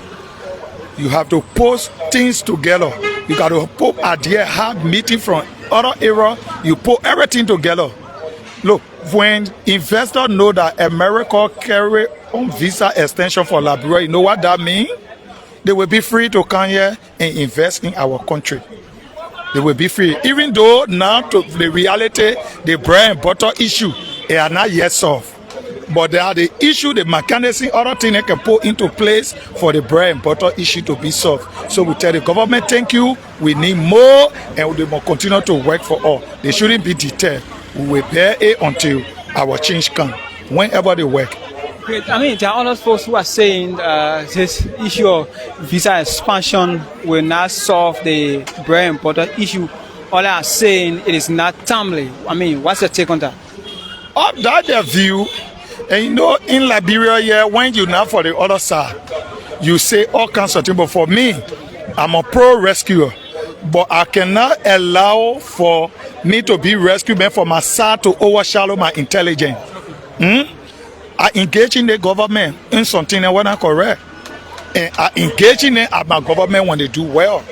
You have to post things together. You got to put idea, have meeting from other area. You put everything together. Look, when investors know that America carry on visa extension for Liberia, you know what that means? They will be free to come here and invest in our country. They will be free. Even though now to the reality, the bread and butter issue, they are not yet solved. But there are the issue, the mechanism, other things they can put into place for the bread and butter issue to be solved. So we tell the government, thank you, we need more, and they will continue to work for all. They shouldn't be deterred. We will bear it until our change comes, whenever they work. Great. I mean, there are other folks who are saying this issue of visa expansion will not solve the bread and butter issue. All are saying it is not timely. I mean, what's your take on that? That's their view. And you know, in Liberia, yeah, when you're not for the other side, you say all kinds of things. But for me, I'm a pro-rescuer. But I cannot allow for me to be rescued for my side to overshadow my intelligence. I engage in the government in something that was not correct. And I engage in it at my government when they do well.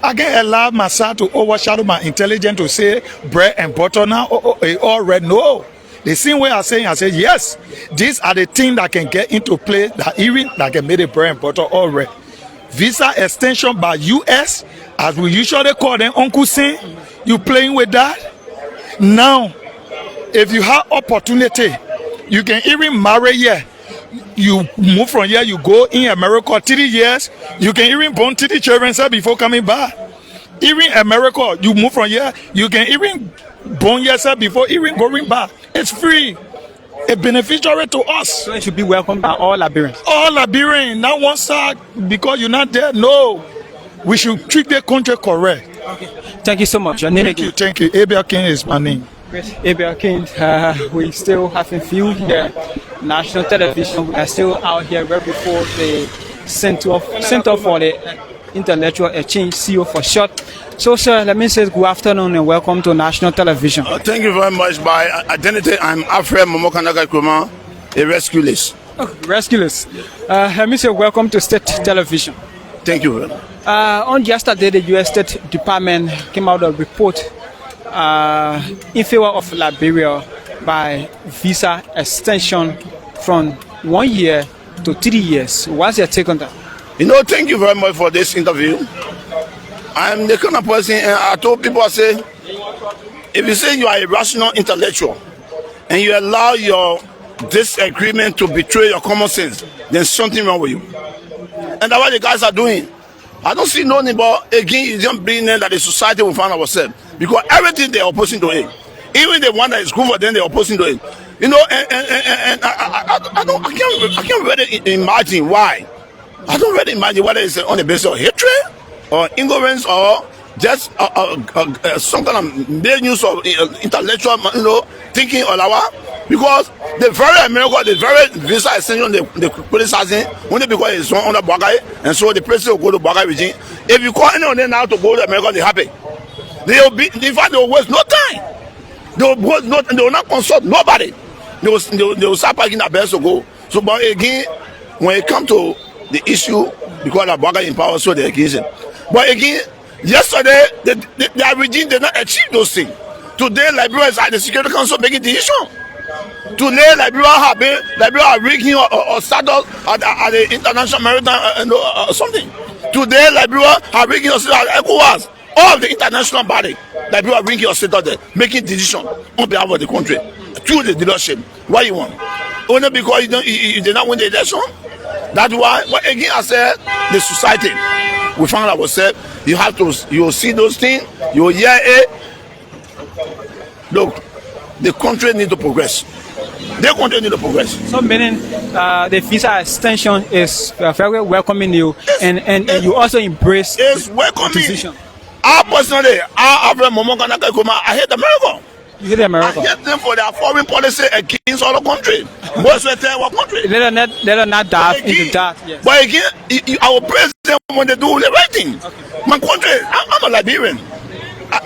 I can't allow my side to overshadow my intelligence to say bread and butter now, all red. No. The same way I say, yes, these are the things that can get into play that even that can make the bread and butter all red. Visa extension by US, as we usually call them, Uncle Sin, you playing with that? Now, if you have opportunity, you can even marry here. You move from here, you go in America 3 years, you can even born 3 children before coming back. Even America, you move from here, you can even born yourself before even going back. It's free. A beneficiary to us. So it should be welcomed by all Liberians. All Liberians, not one side because you're not there. No. We should treat the country correct. Okay. Thank you so much. Your name again? Thank you. Abel King is my name. Abel King, we still having few here. National television, we are still out here right before the Center for the Intellectual Exchange, CEO for short. So, sir, let me say good afternoon and welcome to national television. Thank you very much. By identity, I'm Alfred Momokanaga Kuma, a rescue list. Oh, rescue list. Let me say welcome to state television. Thank you. On yesterday, the U.S. State Department came out with a report in favor of Liberia by visa extension from 1 year to 3 years. What's your take on that? You know, thank you very much for this interview. I'm the kind of person, and I told people, I say, if you say you are a rational intellectual and you allow your disagreement to betray your common sense, there's something wrong with you. And that's what the guys are doing. I don't see no need, but again, it's just bringing in that the society will find ourselves. Because everything they're opposing to it. Even the one that is good for them, they're opposing to it. You know, and I can't really imagine why. I don't really imagine whether it's on the basis of hatred or ignorance or just some kind of use of intellectual, thinking or our. Because the very America, the very visa extension they criticizing only because it's on the Bagai, and so the president will go to Bagai regime. If you call anyone now to go to America, they're happy. They will be, in fact, they will waste no time. They will not consult nobody. They will start packing their best to go. So, but again, when it comes to the issue, because the Bagai in power, so they're against it. But again, yesterday, the regime did not achieve those things. Today, Liberia is at the Security Council making decision. Today, Liberia are rigging or status at the International Maritime something. Today, Liberia are rigging or status at ECOWAS. All of the international body, Liberia are rigging or status there, making decision on behalf of the country through the leadership. What you want? Only because you did not win the election. That's why. But again, I said the society. We found ourselves. You have to. You will see those things. You will hear it. Look, the country needs to progress. their country need to progress. So meaning the visa extension is very welcoming you, and you also embrace it's welcoming. decision. I personally, I hate America. You hate America. I hate them for their foreign policy against other countries. Most of our country. Let us not dive into that. Yes. But again, our president, when they do the right thing, my country, I'm a Liberian. I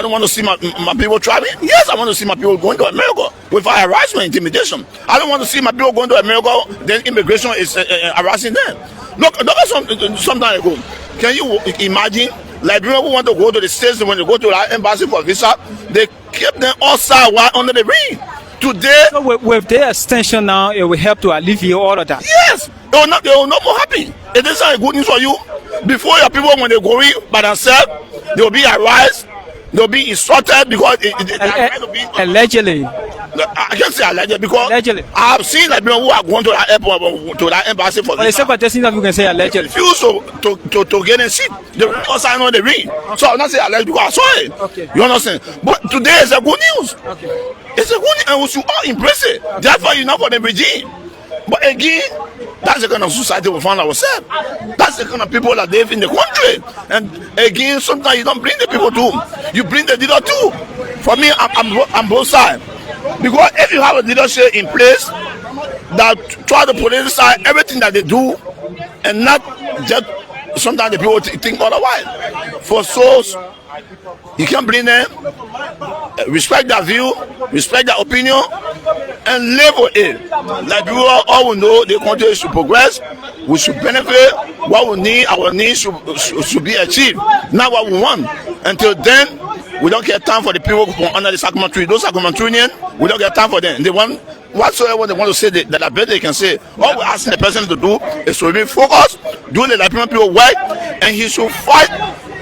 don't want to see my people traveling. Yes, I want to see my people going to America without harassment, intimidation. I don't want to see my people going to America, then immigration is harassing them. Look some time ago, can you imagine Liberians who want to go to the States, when they go to our embassy for visa, they keep them outside while under the ring. Today, so with the extension now, it will help to alleviate all of that. Yes, they will not more happy. It is a good news for you. Before your people, when they go in by themselves, they will be harassed, they will be insulted because allegedly. I can't say allegedly because allegedly. I have seen Liberians who are going to that airport, to that embassy for this. But the same you can say allegedly. They refuse to get in seat. They also know the ring. So I'm not saying allegedly because I saw it. Okay. You understand? But today is a good news. Okay. It's a good news, and we should all embrace it. Therefore, you're not for the regime. But again, that's the kind of society we find ourselves. That's the kind of people that live in the country. And again, sometimes you don't bring the people too. You bring the leader too. For me, I'm both sides. Because if you have a leadership in place that try to politicize everything that they do, and not just sometimes the people think otherwise. For souls, you can bring them, respect their view, respect their opinion, and live with it. Like people all will know the country should progress, we should benefit, what we need, our needs should be achieved, not what we want. Until then, we don't get time for the people under the Sacrament tree. Those Sacramentarians, we don't get time for them. They want whatsoever they want to say that I bet they can say. All we're asking the president to do is to remain focused, do the Liberian people work, and he should fight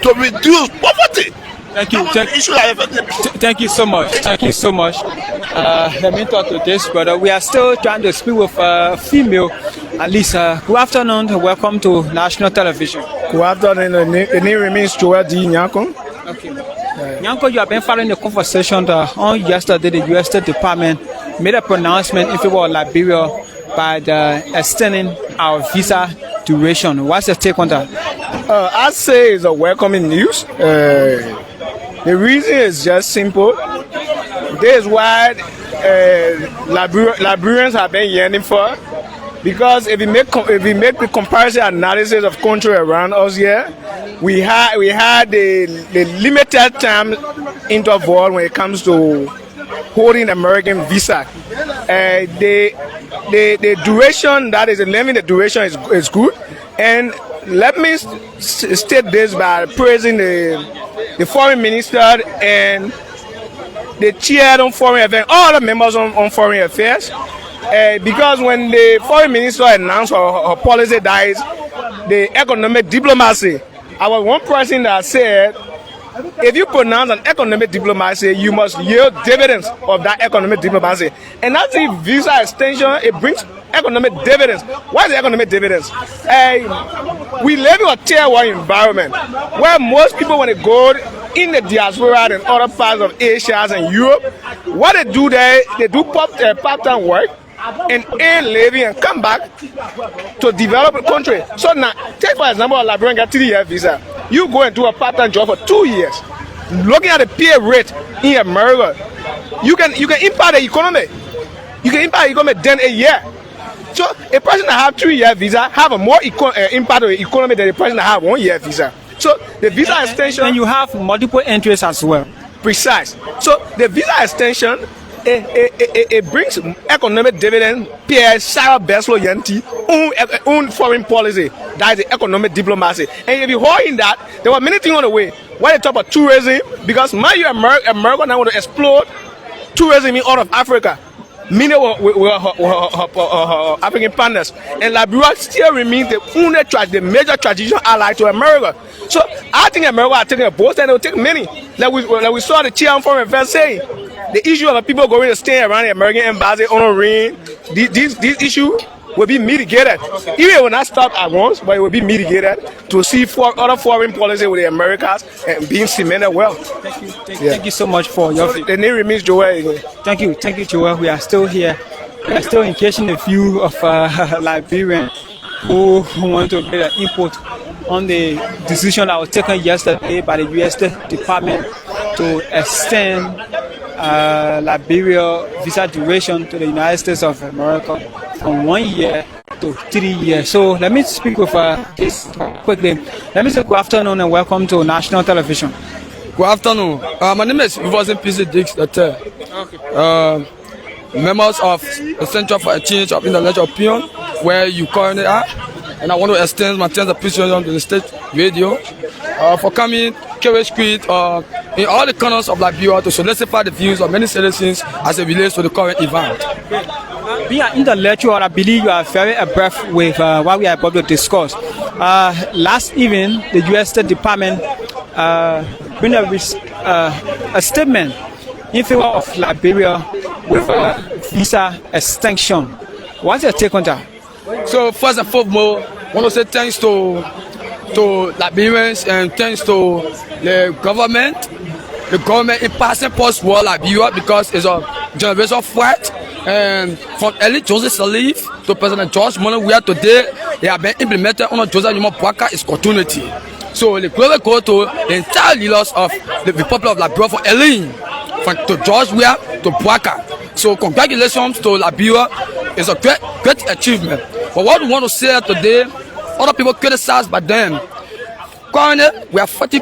to reduce poverty. Thank you. Thank you so much. Thank you so much. Let me talk to this brother. We are still trying to speak with a female. Alisa, good afternoon. Welcome to national television. Good afternoon. The name remains Joel D. Nyanko. Okay. Nyanko, you have been following the conversation on yesterday. The U.S. State Department made a pronouncement in favor of Liberia by extending our visa duration. What's your take on that? I'd say it's a welcoming news. The reason is just simple. This is why Liberians have been yearning for. Because if we make the comparison analysis of country around us here, we had the limited time interval when it comes to holding American visa. The duration, that is, the length of the duration is good. And let me state this by praising the foreign minister and the chair on foreign affairs, all the members on foreign affairs. Because when the foreign minister announced her policy that is the economic diplomacy, I was one person that said, if you pronounce an economic diplomacy, you must yield dividends of that economic diplomacy. And that's the visa extension, it brings economic dividends. What is economic dividends? We live in a tier 1 environment where most people, when they go in the diaspora and other parts of Asia and Europe, what they do there, they do part-time work and earn living and come back to develop a country. So now, take for example, a Liberian got 3-year visa. You go and do a part-time job for 2 years. Looking at the pay rate in America, you can impact the economy. You can impact the economy than a year. So a person that have 3-year visa have a more impact on the economy than a person that have 1-year visa. So the visa extension, and you have multiple entries as well. Precise. So the visa extension, it brings economic dividend. Pierre Sarah Beslo Yanti own foreign policy. That is the economic diplomacy. And if you hold in that, there were many things on the way. When they talk about tourism, because America now want to explore tourism out of Africa. Many were her African partners, and Liberia still remains the major traditional ally to America. So I think America are taking a boat, and they will take many. Like we saw the chair on foreign affairs saying, the issue of people going to stay around the American embassy on a ring, this issue will be mitigated. Even it will not stop at once, but it will be mitigated to see other foreign policy with the Americas and being cemented well. Thank you so much for your The name remains Joel again. Thank you, Joel. We are still here. We are still engaging a few of Liberians who want to get an input on the decision that was taken yesterday by the U.S. State Department to extend Liberia visa duration to the United States of America from 1 year to 3 years. So let me speak with this quickly. Let me say good afternoon and welcome to national television. Good afternoon. My name is MyLiberianPeople Dix. Members of the Center for Exchange of Intellectual Opinion, where you currently are, and I want to extend my thanks and appreciation to the state radio for coming Carey Street in all the corners of Liberia to solicit the views of many citizens as it relates to the current event. Being an intellectual, I believe you are very abreast with what we are about to discuss. Last evening, the U.S. State Department bring a statement in favor of Liberia with visa extension. What's your take on that? So first and foremost, I want to say thanks to Liberians and thanks to the government. The government in passing post-war Liberia because it's a generational threat. And from early Joseph Sirleaf to President George Monowia today, they have been implemented under Joseph Boakai is continuity. So the glory go to the entire leaders of the Republic of Liberia from Ellen, to George Weah to Boakai. So congratulations to Liberia. It's a great achievement. But what we want to say today, other people criticize by them. Currently, we are fighting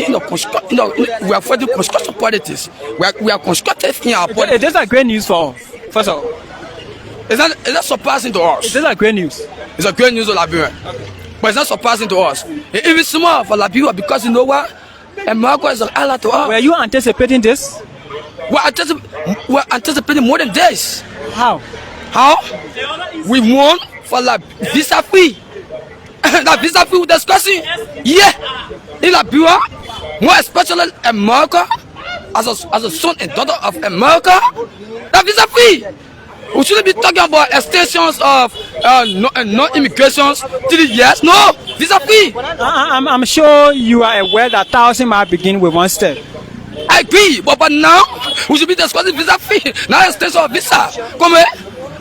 in the construction politics. We are constructive in our politics. It is great news for us. First of all, it's not surprising to us. It is great news. It's a great news to Liberia. But it's not surprising to us. It's even small for Liberia because you know what? America is an ally to us. Were you anticipating this? We're anticipating more than this. How? We won for visa free. That visa free we're discussing. Yeah. In Liberia, more especially America, as a son and daughter of America, that visa free. We shouldn't be talking about extensions of non-immigrations 3 years. No, visa free. I'm sure you are aware that 1,000 might begin with one step. I agree, but now we should be discussing visa free, not extension of visa. Come here,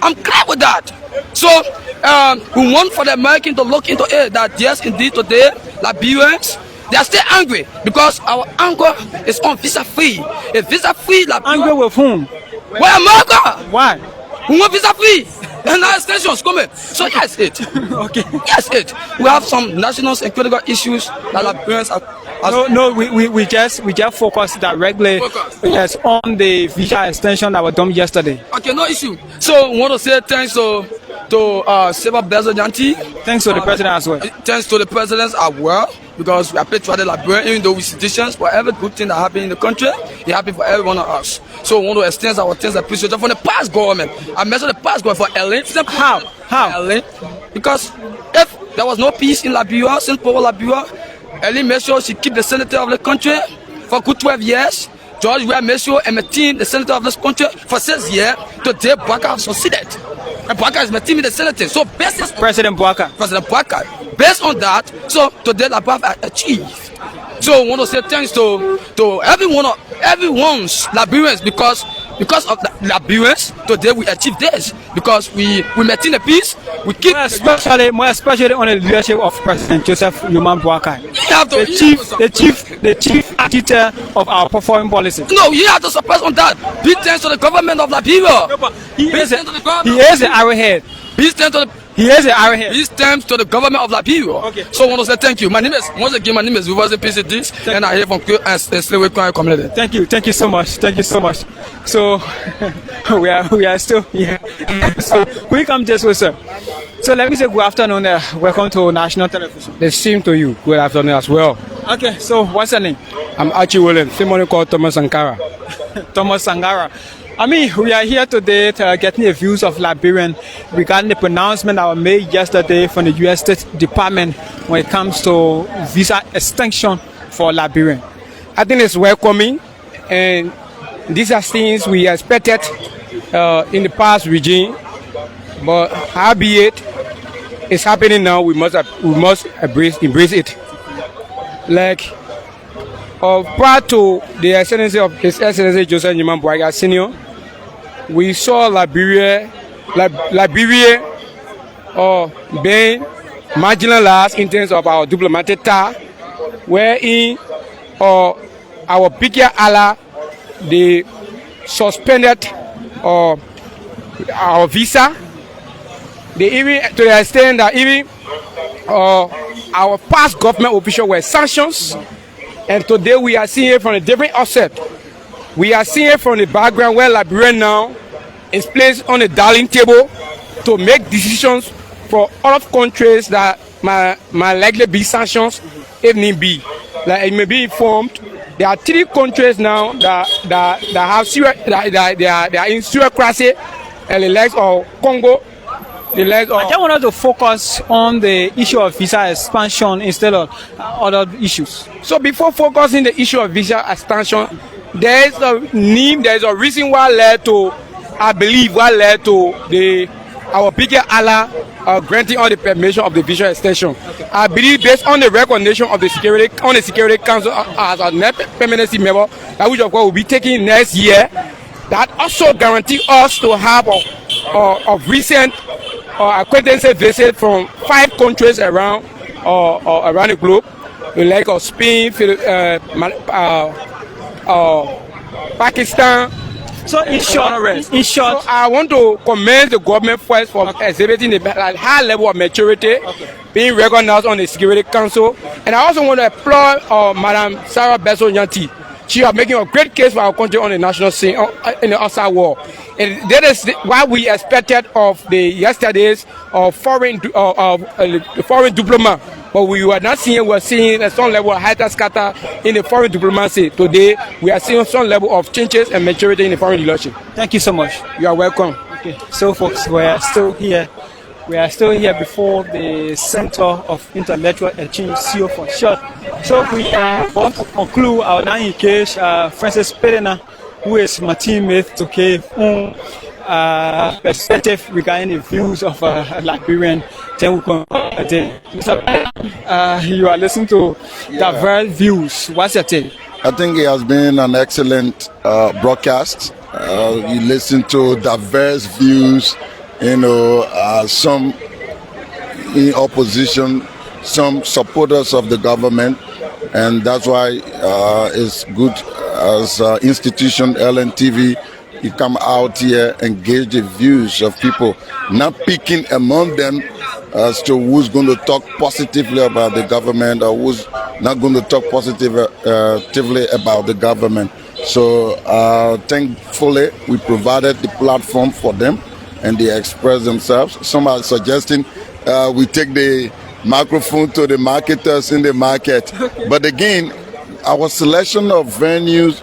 I'm clear with that. So we want for the Americans to look into it that yes, indeed today, Liberians, they are still angry because our anger is on visa free. A visa free Liberia. Angry with whom? Well, America. Why? We want visa free. And now extensions coming. So yes, it. Okay. Yes, it. We have some national and critical issues that Liberians are. No, we just focus directly on the visa extension that was done yesterday. Okay, no issue. So we want to say thanks to Seba Bezo-Janti. Thanks to the president as well. Thanks to the president as well, because we are patriotic Liberians, even though we citizens, for every good thing that happens in the country, it happens for every one of us. So we want to extend our thanks and appreciation from the past government. I mentioned the past government for Ellen. How? Ellen, because if there was no peace in Liberia, since power Liberia, Ellen made sure she keep the senator of the country for good 12 years. George Weah made sure and maintain the senator of this country for 6 years. Today, Boakai has succeeded. And Boakai is maintaining the senator. So based on President Boakai. Based on that, so today the above achieved. So I want to say thanks to everyone's Liberians because of the Liberians today we achieve this because we maintain the peace. We keep more especially on the leadership of President Joseph Boakai. The chief architect of our foreign policy. No, you have to suppress on that. Be thanks to the government of Liberia. He is the arrowhead. He is the arrowhead. He stands to the government of Liberia. Okay. So I want to say thank you. My name is MyLiberianPeople, and I hear from Slave community. Thank you so much. So we are still here. So we come just with sir. So let me say good afternoon. Welcome to national television. The same to you. Good afternoon as well. Okay. So what's your name? I'm Archie Williams. Somebody called Thomas Sankara. Thomas Sangara. I mean, we are here today to getting the views of Liberian regarding the pronouncement that was made yesterday from the U.S. State Department when it comes to visa extension for Liberian. I think it's welcoming, and these are things we expected in the past regime. But howbeit, it's happening now. We must embrace it. Like prior to the Excellency of His Excellency Joseph Nyiman Boaga Senior, we saw Liberia being marginalized in terms of our diplomatic tie, wherein our bigger ally, they suspended our visa. They even, to the extent that even our past government officials were sanctions, and today we are seeing it from a different offset. We are seeing it from the background where Liberia now is placed on the dialing table to make decisions for other countries that might likely be sanctions if need be. Like it may be informed, there are 3 countries now that are in autocracy, and the likes of Congo. I just wanted to focus on the issue of visa expansion instead of other issues. So before focusing the issue of visa expansion, there is a reason why led to our bigger ally granting all the permission of the visa extension. I believe based on the recognition of the Security Council as a permanency member, that which of course will be taking next year, that also guarantee us to have a recent acquaintances visit from 5 countries around the globe, like Spain, Pakistan. So in short, I want to commend the government first for exhibiting a high level of maturity, being recognized on the Security Council, and I also want to applaud Madam Sarah Besso Nyanti. She is making a great case for our country on the national scene in the outside world. And that is what we expected of the yesterday's foreign diplomat. But we were not seeing, we are seeing some level of high scatter in the foreign diplomacy. Today, we are seeing some level of changes and maturity in the foreign relations. Thank you so much. You are welcome. Okay, so folks, we are still here. We are still here before the Center of Intellectual Exchange, CEO for short. So we want to conclude our now engage Francis Perena, who is my teammate, to give perspective regarding the views of Liberian. Then we continue. Mr. Perena, you are listening to diverse views. What's your take? I think it has been an excellent broadcast. You listen to diverse views. Some in opposition, some supporters of the government, and that's why it's good as institution LNTV, you come out here, engage the views of people, not picking among them as to who's going to talk positively about the government or who's not going to talk positively about the government. So thankfully, we provided the platform for them, and they express themselves. Some are suggesting we take the microphone to the marketers in the market. But again, our selection of venues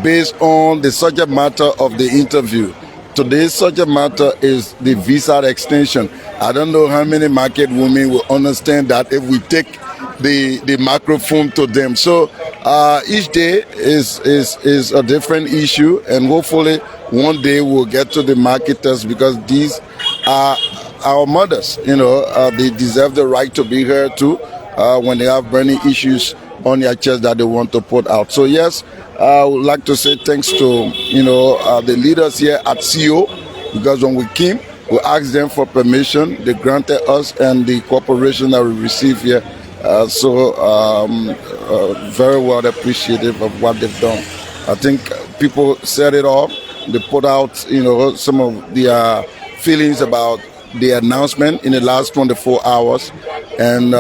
based on the subject matter of the interview. Today's subject matter is the visa extension. I don't know how many market women will understand that if we take the microphone to them. So each day is a different issue, and hopefully one day we'll get to the marketers, because these are our mothers. They deserve the right to be heard too when they have burning issues on their chest that they want to put out. So yes, I would like to say thanks to the leaders here at CEIO, because when we came, we asked them for permission. They granted us, and the cooperation that we received here. Very well appreciative of what they've done. I think people said it all. They put out, some of their feelings about the announcement in the last 24 hours. And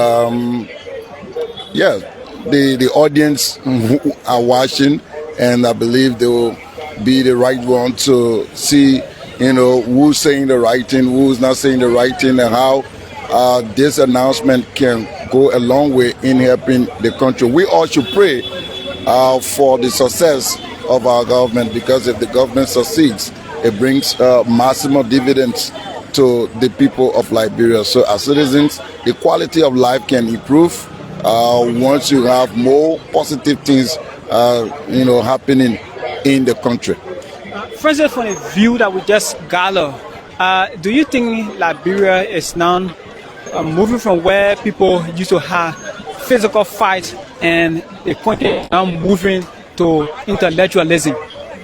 the audience who are watching, and I believe they will be the right one to see, who's saying the right thing, who's not saying the right thing, and how this announcement can go a long way in helping the country. We all should pray for the success of our government, because if the government succeeds, it brings maximum dividends to the people of Liberia. So as citizens, the quality of life can improve once you have more positive things happening in the country. For instance, from the view that we just gathered, Do you think Liberia is now moving from where people used to have physical fight and the point now moving to intellectualism?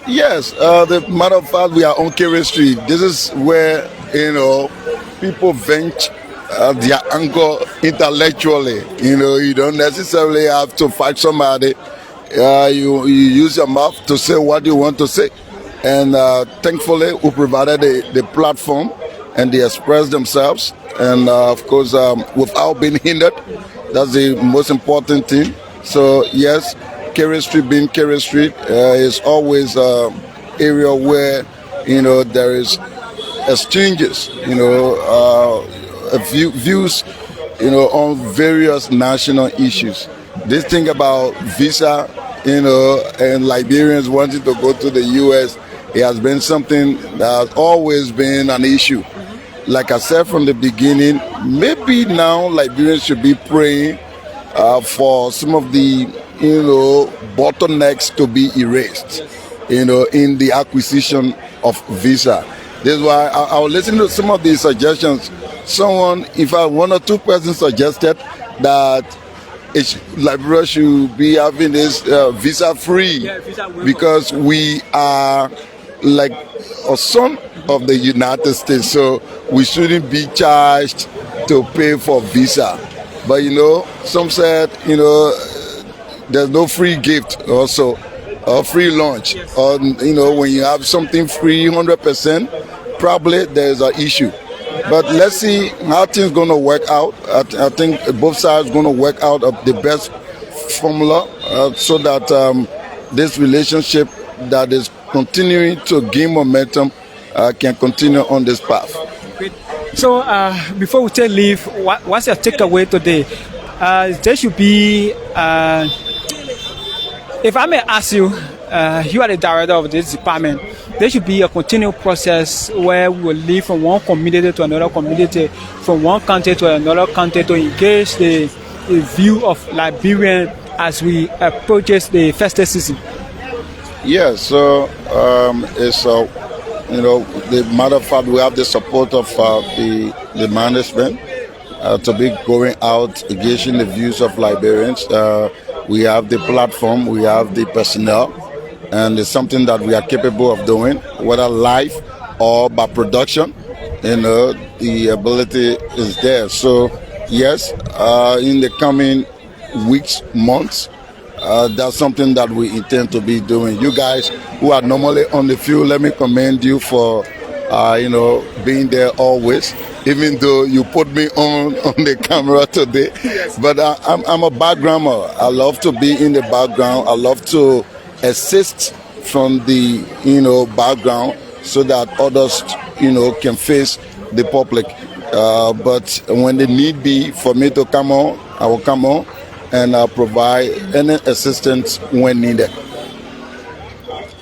Yes, the matter of fact, we are on Carey Street. This is where, people vent their anger intellectually. You don't necessarily have to fight somebody. You use your mouth to say what you want to say. And thankfully, we provided the platform and they express themselves. And of course, without being hindered, that's the most important thing. So yes, Carey Street being Carey Street is always an area where, there is exchanges, views, on various national issues. This thing about visa, and Liberians wanting to go to the U.S., it has been something that has always been an issue. Like I said from the beginning, maybe now Liberians should be praying for some of the, bottlenecks to be erased, in the acquisition of visa. This is why I will listen to some of these suggestions. Someone, in fact, one or two persons suggested that Liberia should be having this visa free, because we are like a son of the United States, so we shouldn't be charged to pay for visa. But some said there's no free gift also, or free lunch, or when you have something free 100%, probably there's an issue. But let's see how things going to work out. I think both sides going to work out the best formula so that this relationship that is continuing to gain momentum can continue on this path. Great. So before we take leave, what's your takeaway today? There should be, if I may ask you, you are the director of this department. There should be a continual process where we will live from one community to another community, from one country to another country, to engage the view of Liberian as we approach the festive season. Yes, so it's the matter of fact, we have the support of the management to be going out, engaging the views of Liberians. We have the platform, we have the personnel, and it's something that we are capable of doing, whether live or by production. The ability is there. So yes, in the coming weeks, months, that's something that we intend to be doing. You guys who are normally on the field, let me commend you for being there always, even though you put me on the camera today. Yes. But I'm a backgrounder. I love to be in the background. I love to assist from the background so that others can face the public. But when the need be for me to come on, I will come on and provide any assistance when needed.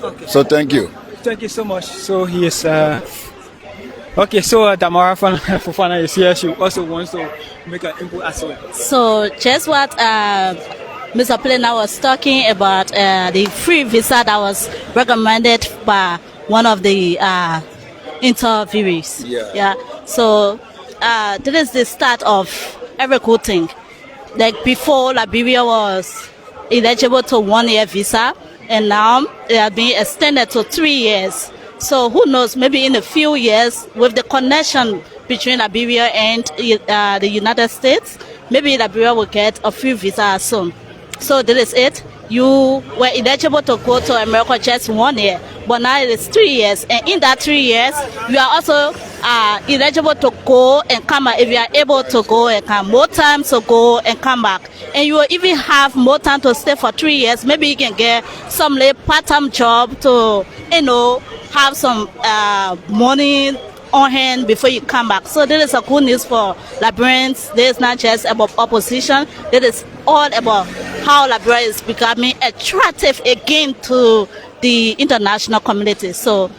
Okay. So thank you. Thank you so much. So he is okay. So Damara Fofana is here. She also wants to make an input as well. So just what Mr. Plena was talking about, the free visa that was recommended by one of the interviewees. Yeah. So this is the start of every good thing. Like before, Liberia was eligible to 1 year visa, and now it has been extended to 3 years. So who knows, maybe in a few years, with the connection between Liberia and the United States, maybe Liberia will get a free visa soon. So this is it. You were eligible to go to America just 1 year, but now it is 3 years. And in that 3 years, you are also eligible to go and come back. If you are able to go and come, more time to go and come back. And you will even have more time to stay for 3 years. Maybe you can get some part-time job to, have some money on hand before you come back. So this is a good news for Liberians. This is not just about opposition. This is all about how Liberia is becoming attractive again to the international community. So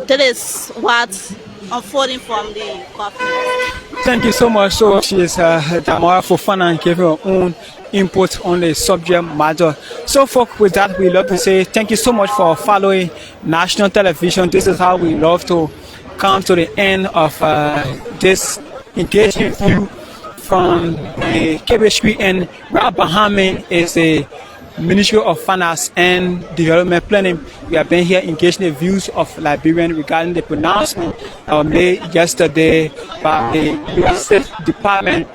that is what's unfolding from the conference. Thank you so much. So she is Damara Fofana and gave her own input on the subject matter. So, folks, with that, we love to say thank you so much for following national television. This is how we love to come to the end of this engagement view from the Carey Street, and right behind me is the Ministry of Finance and Development Planning. We have been here engaging the views of Liberians regarding the pronouncement made yesterday by the U.S. State Department,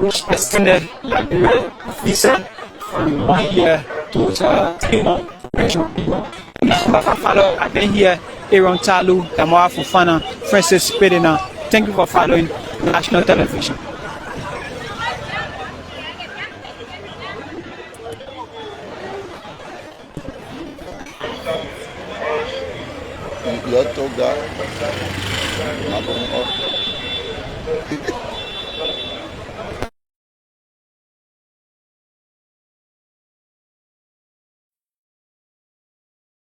which extended Liberian visa from 1 year to 3 months. I've been here, Aaron Talu, Damara Fufana, Francis Pedina. Thank you for following national television. Let's talk that.